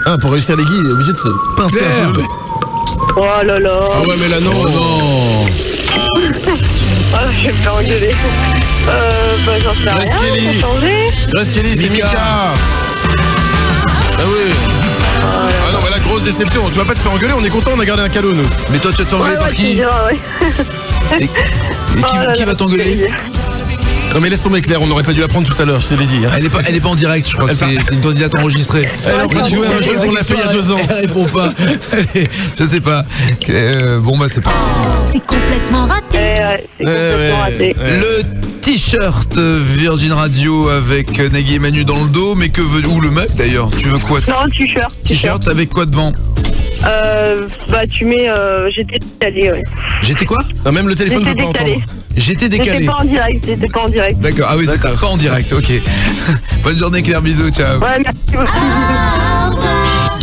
Ah, pour réussir les guilles, il est obligé de se pincer un peu. Oh là là. Ah ouais, mais là non. Oh, je vais me faire engueuler. Bah j'en sais rien, Kelly. Grace Kelly, c'est Mika. Ah oui. Ah non, mais la grosse déception, tu vas pas te faire engueuler, on est content, on a gardé un cadeau nous. Mais toi, tu vas te faire engueuler par qui? Et qui va t'engueuler? Non mais laisse tomber Claire, on n'aurait pas dû la prendre tout à l'heure, je te l'ai dit. Hein. Elle est pas en direct, je crois que c'est une candidate enregistrée. Elle est en train de jouer à un jeu qu'on a fait il y a 2 ans. Elle répond pas. Je sais pas. Bon bah c'est pas. C'est complètement raté. C'est complètement raté. Le t-shirt Virgin Radio avec Nagui et Manu dans le dos, mais que veut... Ou le mec d'ailleurs, tu veux quoi? Non, t-shirt. T-shirt avec quoi devant? Bah tu mets... j'étais décalé, ouais. J'étais quoi? Non, même le téléphone ne peut pas entendre. J'étais décalé. J'étais pas en direct. D'accord, ah oui c'est ça, pas en direct, ok. Bonne journée Claire, bisous, ciao. Ouais, merci beaucoup.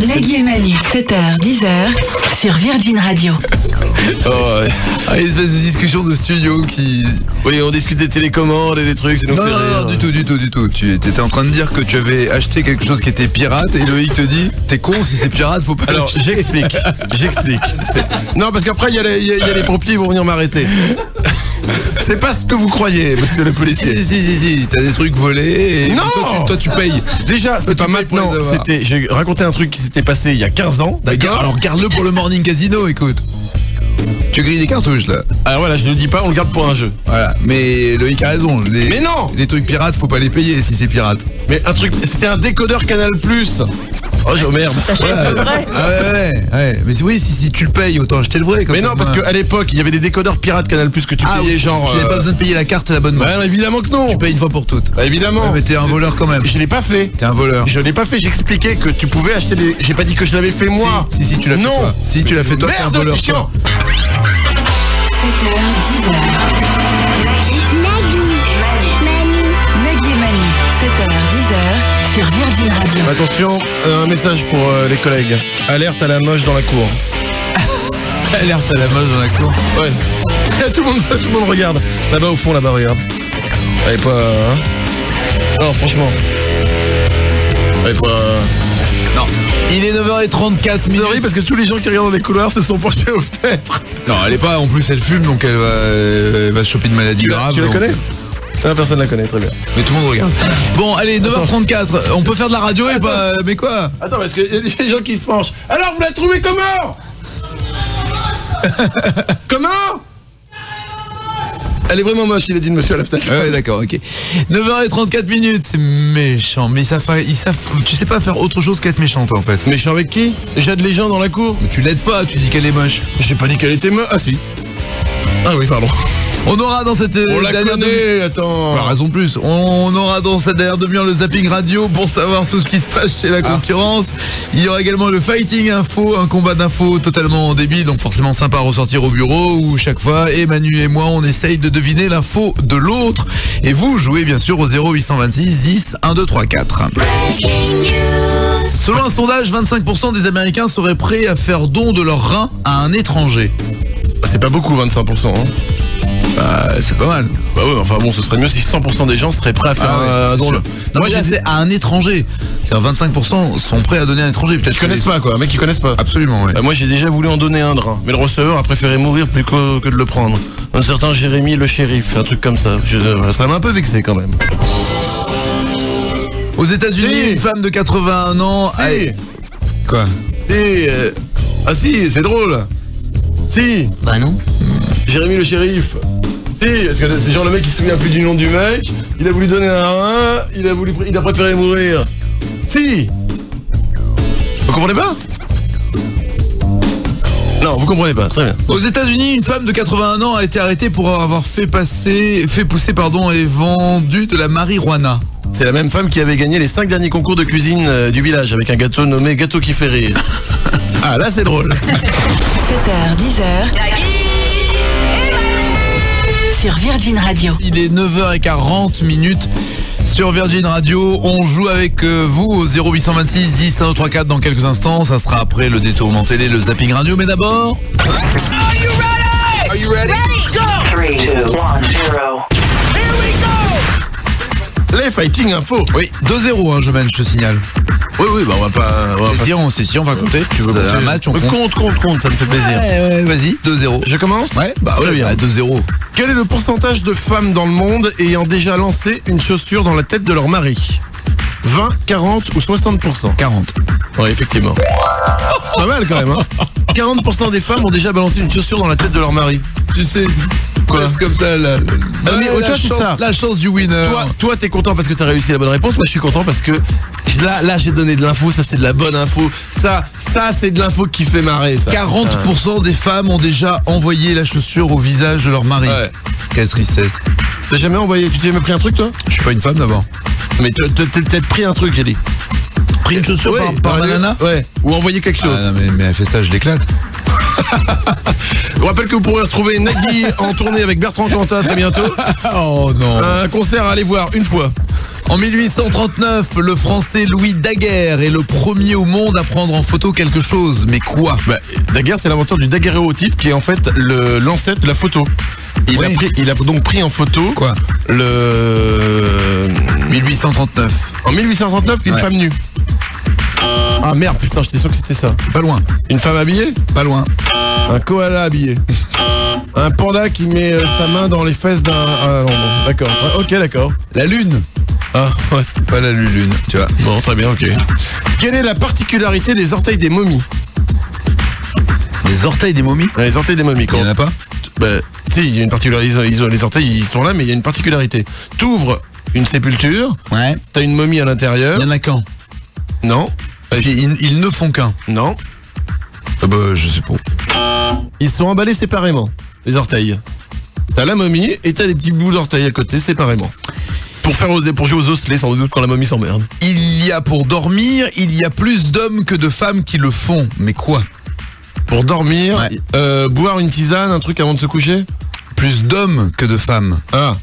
Nagui et Manu, 7h, 10h sur Virgin Radio. Une espèce de discussion de studio qui... Oui, on discute des télécommandes et des trucs, c'est nous fait rire. Non, du tout. Tu étais en train de dire que tu avais acheté quelque chose qui était pirate et Loïc te dit, t'es con, si c'est pirate, faut pas Alors, j'explique. Non, parce qu'après, il y a les pompiers, ils vont venir m'arrêter. C'est pas ce que vous croyez, monsieur le policier. Si, t'as des trucs volés et non toi tu payes. Déjà, c'était pas maintenant, j'ai raconté un truc qui s'était passé il y a 15 ans, d'accord? Alors garde-le pour le Morning Casino, écoute. Tu grilles des cartouches là. Ah voilà, je ne le dis pas, on le garde pour un jeu. Voilà, mais Loïc a raison. Mais non. Les trucs pirates, faut pas les payer si c'est pirate. Mais un truc, c'était un décodeur Canal+. Oh merde. Voilà. Ah ouais. Mais oui, si tu le payes, autant acheter le vrai. Comme mais ça, non, parce qu'à l'époque, il y avait des décodeurs pirates Canal+, que tu payais genre... Tu n'avais pas besoin de payer la carte et l'abonnement. Bah, évidemment que non. Tu payes une fois pour toutes. Bah, évidemment. Ouais, mais t'es un voleur quand même. Je l'ai pas fait. T'es un voleur. Je l'ai pas fait, j'expliquais que tu pouvais acheter des... J'ai pas dit que je l'avais fait moi. Si, tu l'as fait toi. Si tu l'as fait toi, t'es un voleur. 7h, 10h. Nagui et Manu. 7h, 10h sur Virgin Radio. Attention, un message pour les collègues. Alerte à la moche dans la cour. Alerte à la moche dans la cour. Ouais. tout le monde regarde. Là-bas au fond, là-bas, regarde. Elle est pas... Hein non, franchement. Elle est pas... Non. Il est 9h34 minutes. C'est horrible parce que tous les gens qui regardent dans les couloirs se sont penchés aux fenêtres. Non, elle est pas... En plus, elle fume, donc elle va choper une maladie grave. Tu la connais? Ah, personne la connaît, très bien. Mais tout le monde regarde. Bon, allez, 9h34. On peut faire de la radio et pas... Mais quoi? Attends, parce qu'il y a des gens qui se penchent. Alors, vous la trouvez comment? Comment? Elle est vraiment moche, il a dit le monsieur à la fenêtre. Ouais, d'accord, ok. 9h34 minutes, c'est méchant. Mais ils savent, tu sais pas faire autre chose qu'être méchant, toi, en fait. Méchant avec qui? J'aide les gens dans la cour. Mais tu l'aides pas, tu dis qu'elle est moche. J'ai pas dit qu'elle était moche. Ah si. Ah oui, pardon. On aura dans cette dernière demi-heure, attends. Bah, raison de plus. On aura dans cette dernière demi-heure le zapping radio pour savoir tout ce qui se passe chez la concurrence. Il y aura également le fighting info, un combat d'infos totalement débile, donc forcément sympa à ressortir au bureau où chaque fois, et Manu et moi, on essaye de deviner l'info de l'autre. Et vous jouez bien sûr au 0826 10 1 2 3 4. Selon un sondage, 25% des Américains seraient prêts à faire don de leur rein à un étranger. C'est pas beaucoup, 25%. Hein. Bah, c'est pas mal. Bah ouais, enfin bon, ce serait mieux si 100% des gens seraient prêts à faire un don. Non, moi c'est à un étranger. C'est-à-dire 25% sont prêts à donner à un étranger. Peut-être qu'ils connaissent pas, quoi. Un mec qui connaissent pas. Absolument, ouais. Bah, moi j'ai déjà voulu en donner un drain, mais le receveur a préféré mourir plus que de le prendre. Un certain Jérémy le shérif, un truc comme ça. Ça m'a un peu vexé quand même. Aux États-Unis, une femme de 81 ans. Si. Quoi? Si. Ah si, c'est drôle. Si. Bah non. Jérémy le shérif. Si, parce que c'est genre le mec qui se souvient plus du nom du mec, il a voulu donner un rein, il a préféré mourir. Si. Vous comprenez pas? Non, vous comprenez pas, très bien. Aux États-Unis, une femme de 81 ans a été arrêtée pour avoir fait pousser et vendu de la marijuana. C'est la même femme qui avait gagné les 5 derniers concours de cuisine du village avec un gâteau nommé Gâteau qui fait rire. Ah là c'est drôle. 7h, 10h. Sur Virgin Radio. Il est 9h40 minutes. Sur Virgin Radio, on joue avec vous au 0826 10 134 dans quelques instants. Ça sera après le détournement télé, le zapping radio. Mais d'abord... Are you ready? Are you ready? Go! 3, 2, 1, 0. Les fighting info. Oui, 2-0, hein, je mène, je te signale. Oui, bah on va pas... C'est si, on va compter. Tu veux un match, on compte, ça me fait plaisir. Ouais, vas-y, 2-0. Je commence? Ouais, bah très bien. 2-0. Quel est le pourcentage de femmes dans le monde ayant déjà lancé une chaussure dans la tête de leur mari? 20, 40 ou 60%? 40. Oui, effectivement. C'est pas mal quand même, hein. 40% des femmes ont déjà balancé une chaussure dans la tête de leur mari. Tu sais... Quoi? C'est comme ça, là. Mais toi, c'est ça. La chance du winner. Toi, t'es content parce que t'as réussi la bonne réponse. Moi, je suis content parce que là, j'ai donné de l'info. Ça, c'est de la bonne info. Ça, c'est de l'info qui fait marrer. Ça. 40% des femmes ont déjà envoyé la chaussure au visage de leur mari. Ouais. Quelle tristesse. T'as jamais envoyé? Tu t'es jamais pris un truc, toi? Je suis pas une femme d'abord. Mais t'as peut-être pris un truc, j'ai dit. Pris une chaussure par banana? Ouais. Ou envoyé quelque chose. Ah, non, mais elle fait ça, je l'éclate. Je vous rappelle que vous pourrez retrouver Nagui en tournée avec Bertrand Cantat très bientôt. Oh non. Un concert à aller voir une fois. En 1839, le français Louis Daguerre est le premier au monde à prendre en photo quelque chose. Mais quoi? Daguerre, c'est l'inventeur du daguerréotype qui est en fait l'ancêtre de la photo. Il a donc pris en photo quoi? Le 1839. En 1839, une femme nue. Ah merde, putain, j'étais sûr que c'était ça. Pas loin. Une femme habillée? Pas loin. Un koala habillé. Un panda qui met sa main dans les fesses d'un... Ah non, bon, d'accord. Ok, d'accord. La lune. Ah ouais. Pas la lune, tu vois. Bon, très bien, ok. Quelle est la particularité des orteils des momies? Les orteils des momies? Les orteils des momies. Il y en a pas? Bah, si, il y a une particularité. Les orteils, ils sont là, mais il y a une particularité. T'ouvres une sépulture. Ouais. T'as une momie à l'intérieur. Il y en a qu'un. Non. Ils ne font qu'un. Non. Bah, je sais pas. Ils sont emballés séparément, les orteils. T'as la momie et t'as des petits bouts d'orteils à côté séparément. Pour jouer aux osselets, sans doute, quand la momie s'emmerde. Il y a pour dormir, il y a plus d'hommes que de femmes qui le font. Mais quoi? Pour dormir, boire une tisane, un truc avant de se coucher? Plus d'hommes que de femmes. Ah.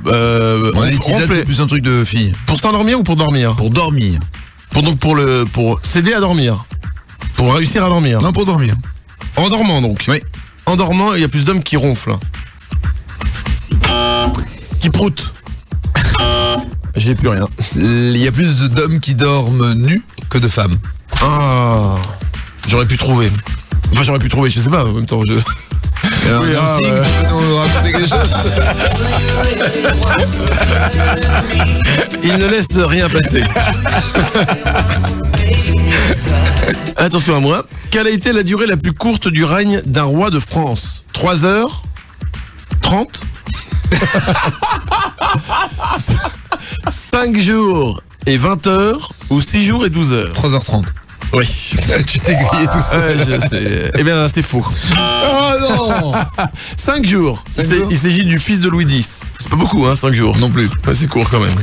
Les tisanes, c'est plus un truc de fille. Pour s'endormir ou pour dormir? Pour dormir. Pour s'aider à dormir. Pour réussir à dormir. Non, pour dormir. En dormant donc. Oui. En dormant, il y a plus d'hommes qui ronflent. Qui proutent. J'ai plus rien. Il y a plus d'hommes qui dorment nus que de femmes. Ah. J'aurais pu trouver. Enfin, je sais pas, en même temps, je... Tu peux nous raconter quelque chose? Il ne laisse rien passer. Attention à moi. Quelle a été la durée la plus courte du règne d'un roi de France? 3h 30 5 jours et 20 heures ou 6 jours et 12 heures? 3h30. Oui. Tu t'es grillé tout seul. Ouais, je sais. Eh bien, c'est faux. Oh non. 5 jours. Il s'agit du fils de Louis X. C'est pas beaucoup, hein, 5 jours. Non plus. Ouais, c'est court quand même.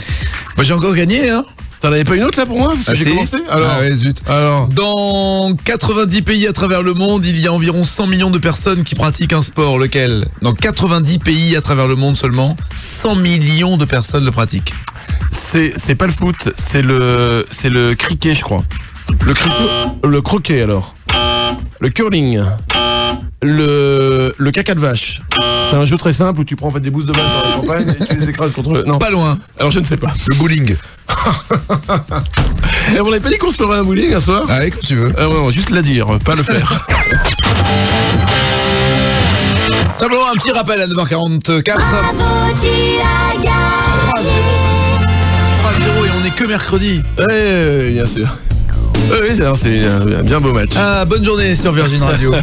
Bah, j'ai encore gagné, hein. T'en avais pas une autre là pour moi? Parce que j'ai commencé. Alors. Ah ouais, zut. Alors. Dans 90 pays à travers le monde, il y a environ 100 millions de personnes qui pratiquent un sport. Lequel? Dans 90 pays à travers le monde seulement, 100 millions de personnes le pratiquent. C'est pas le foot, c'est le cricket, je crois. Le croquet alors. Le curling. Le caca de vache. C'est un jeu très simple où tu prends en fait des bousses de vache dans la campagne et tu les écrases contre eux. Non. Pas loin. Alors je ne sais pas. Le bowling. Et on n'avait pas dit qu'on se ferait un bowling un soir? Allez, quand tu veux. Non, juste la dire, pas le faire. Simplement un petit rappel à 9h44. 3-0 et on n'est que mercredi. Oui, bien sûr. Oui, c'est un bien beau match. Ah, bonne journée sur Virgin Radio.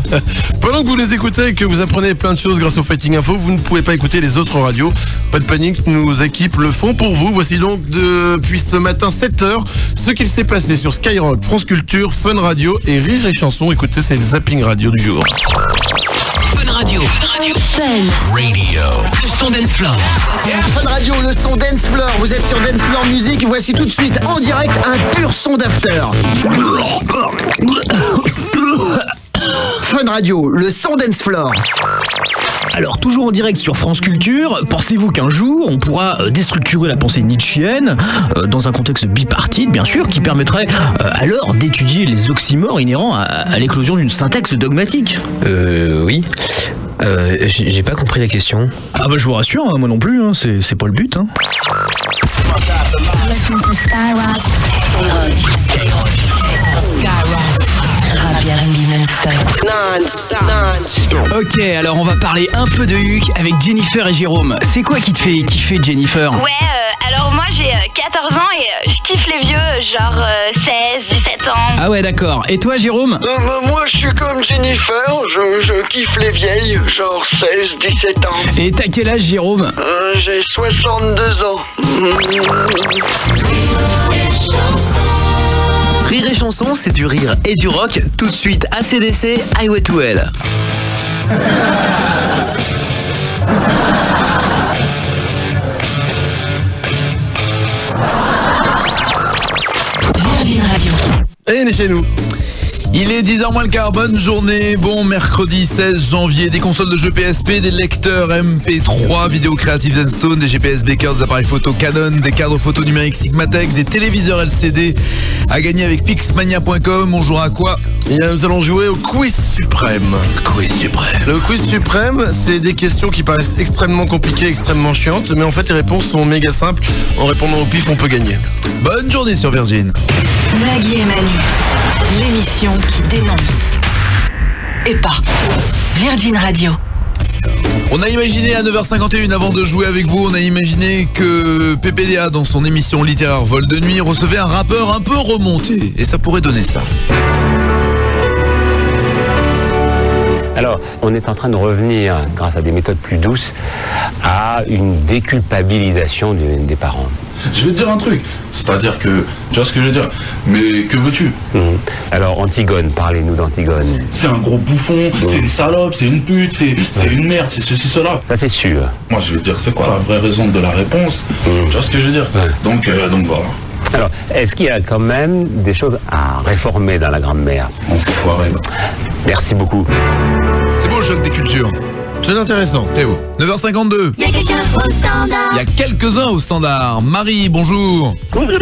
Pendant que vous les écoutez et que vous apprenez plein de choses grâce au Fighting Info, vous ne pouvez pas écouter les autres radios. Pas de panique, nos équipes le font pour vous. Voici donc depuis ce matin 7h ce qu'il s'est passé sur Skyrock, France Culture, Fun Radio et Rire et Chanson. Écoutez, c'est le zapping radio du jour. Fun Radio. Fun Radio. Le son dance floor. Fun Radio, le son dance floor. Vous êtes sur Dance Floor Music. Voici tout de suite en direct un pur son d'after. Fun Radio, le son dance floor. Alors, toujours en direct sur France Culture, pensez-vous qu'un jour, on pourra déstructurer la pensée nietzschéenne dans un contexte bipartite, bien sûr, qui permettrait alors d'étudier les oxymores inhérents à l'éclosion d'une syntaxe dogmatique? Oui. J'ai pas compris la question. Ah bah je vous rassure, hein, moi non plus, hein, c'est pas le but. Hein. Ok, alors on va parler un peu de Huc avec Jennifer et Jérôme. C'est quoi qui te fait kiffer, Jennifer? Ouais, alors moi j'ai 14 ans et je kiffe les vieux, genre 16, 17 ans. Ah ouais, d'accord. Et toi, Jérôme? Moi je suis comme Jennifer, je kiffe les vieilles, genre 16, 17 ans. Et t'as quel âge, Jérôme? J'ai 62 ans. Rire et Chanson, c'est du rire et du rock. Tout de suite, AC/DC, Highway to Hell. Virgin Radio. Et on est chez nous. Il est 10h moins le quart, bonne journée, bon mercredi 16 janvier, des consoles de jeux PSP, des lecteurs MP3, vidéos créatives Zenstone, des GPS Baker, des appareils photo Canon, des cadres photo numériques Sigmatech, des téléviseurs LCD à gagner avec pixmania.com. On jouera à quoi? Nous allons jouer au quiz suprême. Le quiz suprême, c'est des questions qui paraissent extrêmement compliquées, extrêmement chiantes, mais en fait les réponses sont méga simples. En répondant au pif, on peut gagner. Bonne journée sur Virgin. Nagui et Manu, l'émission qui dénonce. Et pas. Virgin Radio. On a imaginé à 9h51 avant de jouer avec vous, on a imaginé que PPDA dans son émission littéraire Vol de nuit recevait un rappeur un peu remonté. Et ça pourrait donner ça. Alors, on est en train de revenir, grâce à des méthodes plus douces, à une déculpabilisation des parents. Je vais te dire un truc, c'est-à-dire que, tu vois ce que je veux dire, mais que veux-tu? Alors, Antigone, parlez-nous d'Antigone. C'est un gros bouffon, c'est une salope, c'est une pute, c'est une merde, c'est ceci, cela. Ça, c'est sûr. Moi, je vais te dire, c'est quoi la vraie raison de la réponse? Tu vois ce que je veux dire? Donc voilà. Alors, est-ce qu'il y a quand même des choses à réformer dans la grammaire? Enfoiré. Merci beaucoup. C'est beau le choc des cultures. C'est intéressant. C'est beau. 9h52. Il y a quelqu'un au standard. Il y a quelques-uns au standard. Marie, bonjour. Bonjour.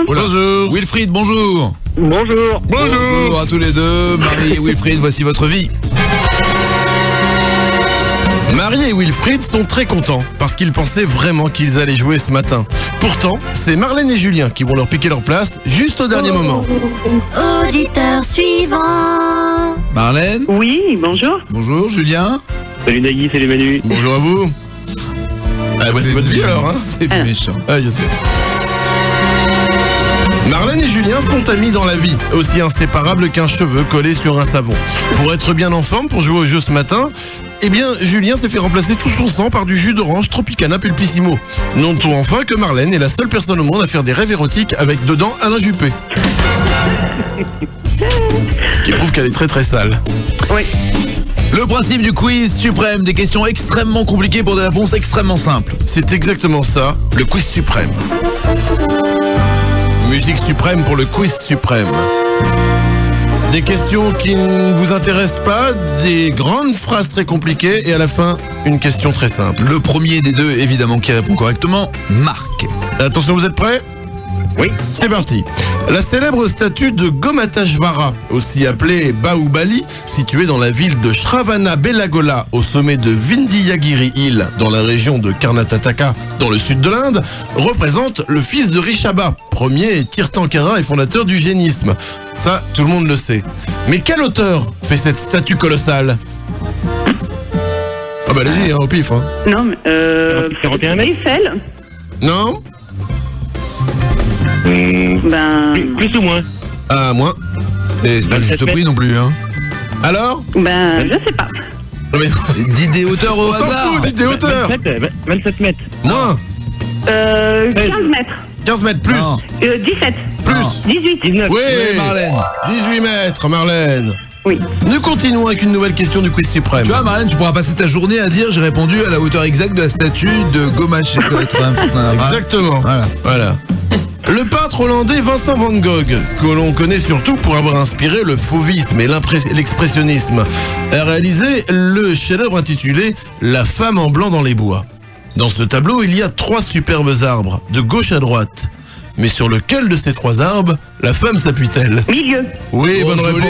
Bonjour. Wilfried, bonjour. Bonjour. Bonjour à tous les deux. Marie et Wilfried, voici votre vie. Marie et Wilfried sont très contents parce qu'ils pensaient vraiment qu'ils allaient jouer ce matin. Pourtant, c'est Marlène et Julien qui vont leur piquer leur place juste au dernier moment. Auditeur suivant. Marlène. Oui, bonjour. Bonjour, Julien. Salut Nagui, salut Manu. Bonjour à vous. Ah, voici votre vie alors, hein. C'est méchant. Ah, je sais. Marlène et Julien sont amis dans la vie, aussi inséparables qu'un cheveu collé sur un savon. Pour être bien en forme pour jouer au jeu ce matin, eh bien, Julien s'est fait remplacer tout son sang par du jus d'orange Tropicana Pulpissimo. Notons enfin que Marlène est la seule personne au monde à faire des rêves érotiques avec dedans Alain Juppé. Ce qui prouve qu'elle est très très sale. Oui. Le principe du quiz suprême, des questions extrêmement compliquées pour des réponses extrêmement simples. C'est exactement ça, le quiz suprême. Musique suprême pour le quiz suprême. Des questions qui ne vous intéressent pas, des grandes phrases très compliquées et à la fin, une question très simple. Le premier des deux, évidemment, qui répond correctement, Marc. Attention, vous êtes prêts? Oui. C'est parti. La célèbre statue de Gomatashvara, aussi appelée Bahubali, située dans la ville de Shravana-Belagola, au sommet de Vindhyagiri Hill, dans la région de Karnataka, dans le sud de l'Inde, représente le fils de Rishabha, premier Tirthankara et fondateur du jainisme. Ça, tout le monde le sait. Mais quel auteur fait cette statue colossale? Ah bah allez-y, hein, au pif. Hein. Non, mais Eiffel. Non. Plus ou moins. Ah, moins. Et c'est pas juste prix non plus, hein. Alors? Je sais pas. Dis des hauteurs au hasard. On s'en fout, dis des hauteurs. 27 mètres. Moins. 15 mètres. 15 mètres plus. 17. Plus. 18. 19. Oui, Marlène. 18 mètres, Marlène. Oui. Nous continuons avec une nouvelle question du quiz suprême. Tu vois, Marlène, tu pourras passer ta journée à dire j'ai répondu à la hauteur exacte de la statue de Gomatashvara. Exactement. Voilà. Le peintre hollandais Vincent van Gogh, que l'on connaît surtout pour avoir inspiré le fauvisme et l'expressionnisme, a réalisé le chef-d'œuvre intitulé La femme en blanc dans les bois. Dans ce tableau, il y a 3 superbes arbres, de gauche à droite. Mais sur lequel de ces 3 arbres la femme s'appuie-t-elle? Milieu. Oui, bonne réponse.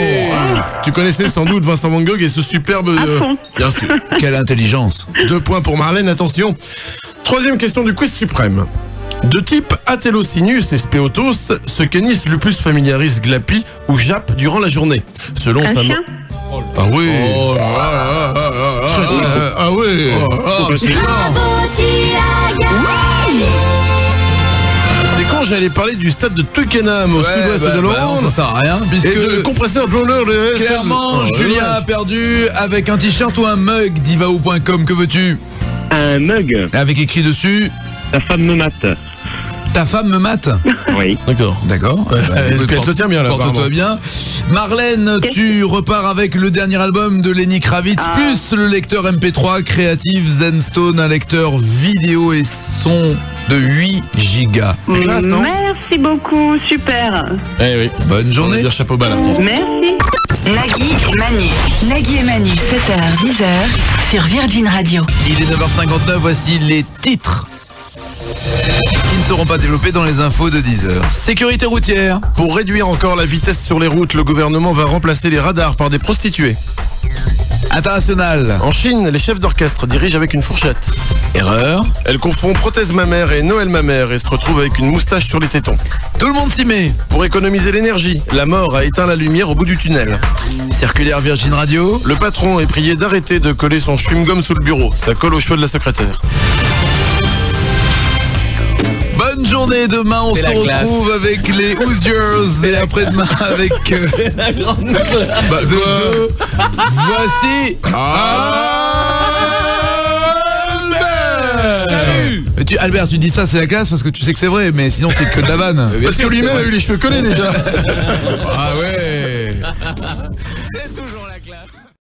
Tu connaissais sans doute Vincent van Gogh et ce superbe... bien sûr. Quelle intelligence. 2 points pour Marlène, attention. 3e question du quiz suprême. De type Atelocinus et Speotos, ce canis lupus familiaris glapi ou jappe durant la journée. Selon sa chien. Ah oui. Ah oui. C'est énorme. C'est quand j'allais parler du stade de Twickenham au sud-ouest de Londres. Non, ça sert à rien. Puisque et de compresseur Joner de clairement, Julien a perdu avec un t-shirt ou un mug divao.com. Que veux-tu? Un mug. Avec écrit dessus Ta femme me mate. Ta femme me mate? Oui. D'accord. Elle te tient bien là. Porte-toi bien. Marlène, tu repars avec le dernier album de Lenny Kravitz, plus le lecteur MP3 Creative Zenstone, un lecteur vidéo et son de 8 gigas. C'est classe, non? Merci beaucoup, super. Eh oui. Bonne journée. Dire chapeau bas l'artiste. Merci. Nagui et Manu. Nagui et Manu, 7h, 10h, sur Virgin Radio. Il est 9h59, voici les titres qui ne seront pas développés dans les infos de 10h. Sécurité routière. Pour réduire encore la vitesse sur les routes, le gouvernement va remplacer les radars par des prostituées. International. En Chine, les chefs d'orchestre dirigent avec une fourchette. Erreur. Elle confond prothèse mammaire et Noël mammaire et se retrouve avec une moustache sur les tétons. Tout le monde s'y met. Pour économiser l'énergie, la mort a éteint la lumière au bout du tunnel. Circulaire Virgin Radio. Le patron est prié d'arrêter de coller son chewing-gum sous le bureau. Ça colle aux cheveux de la secrétaire. Bonne bonne journée. Demain, on C'est se la classe. retrouve avec les Hoosiers et après-demain avec. Voici. Salut. Albert, tu dis ça, c'est la classe parce que tu sais que c'est vrai, mais sinon c'est que de la vanne. Parce que lui-même a eu les cheveux collés déjà. Ah ouais.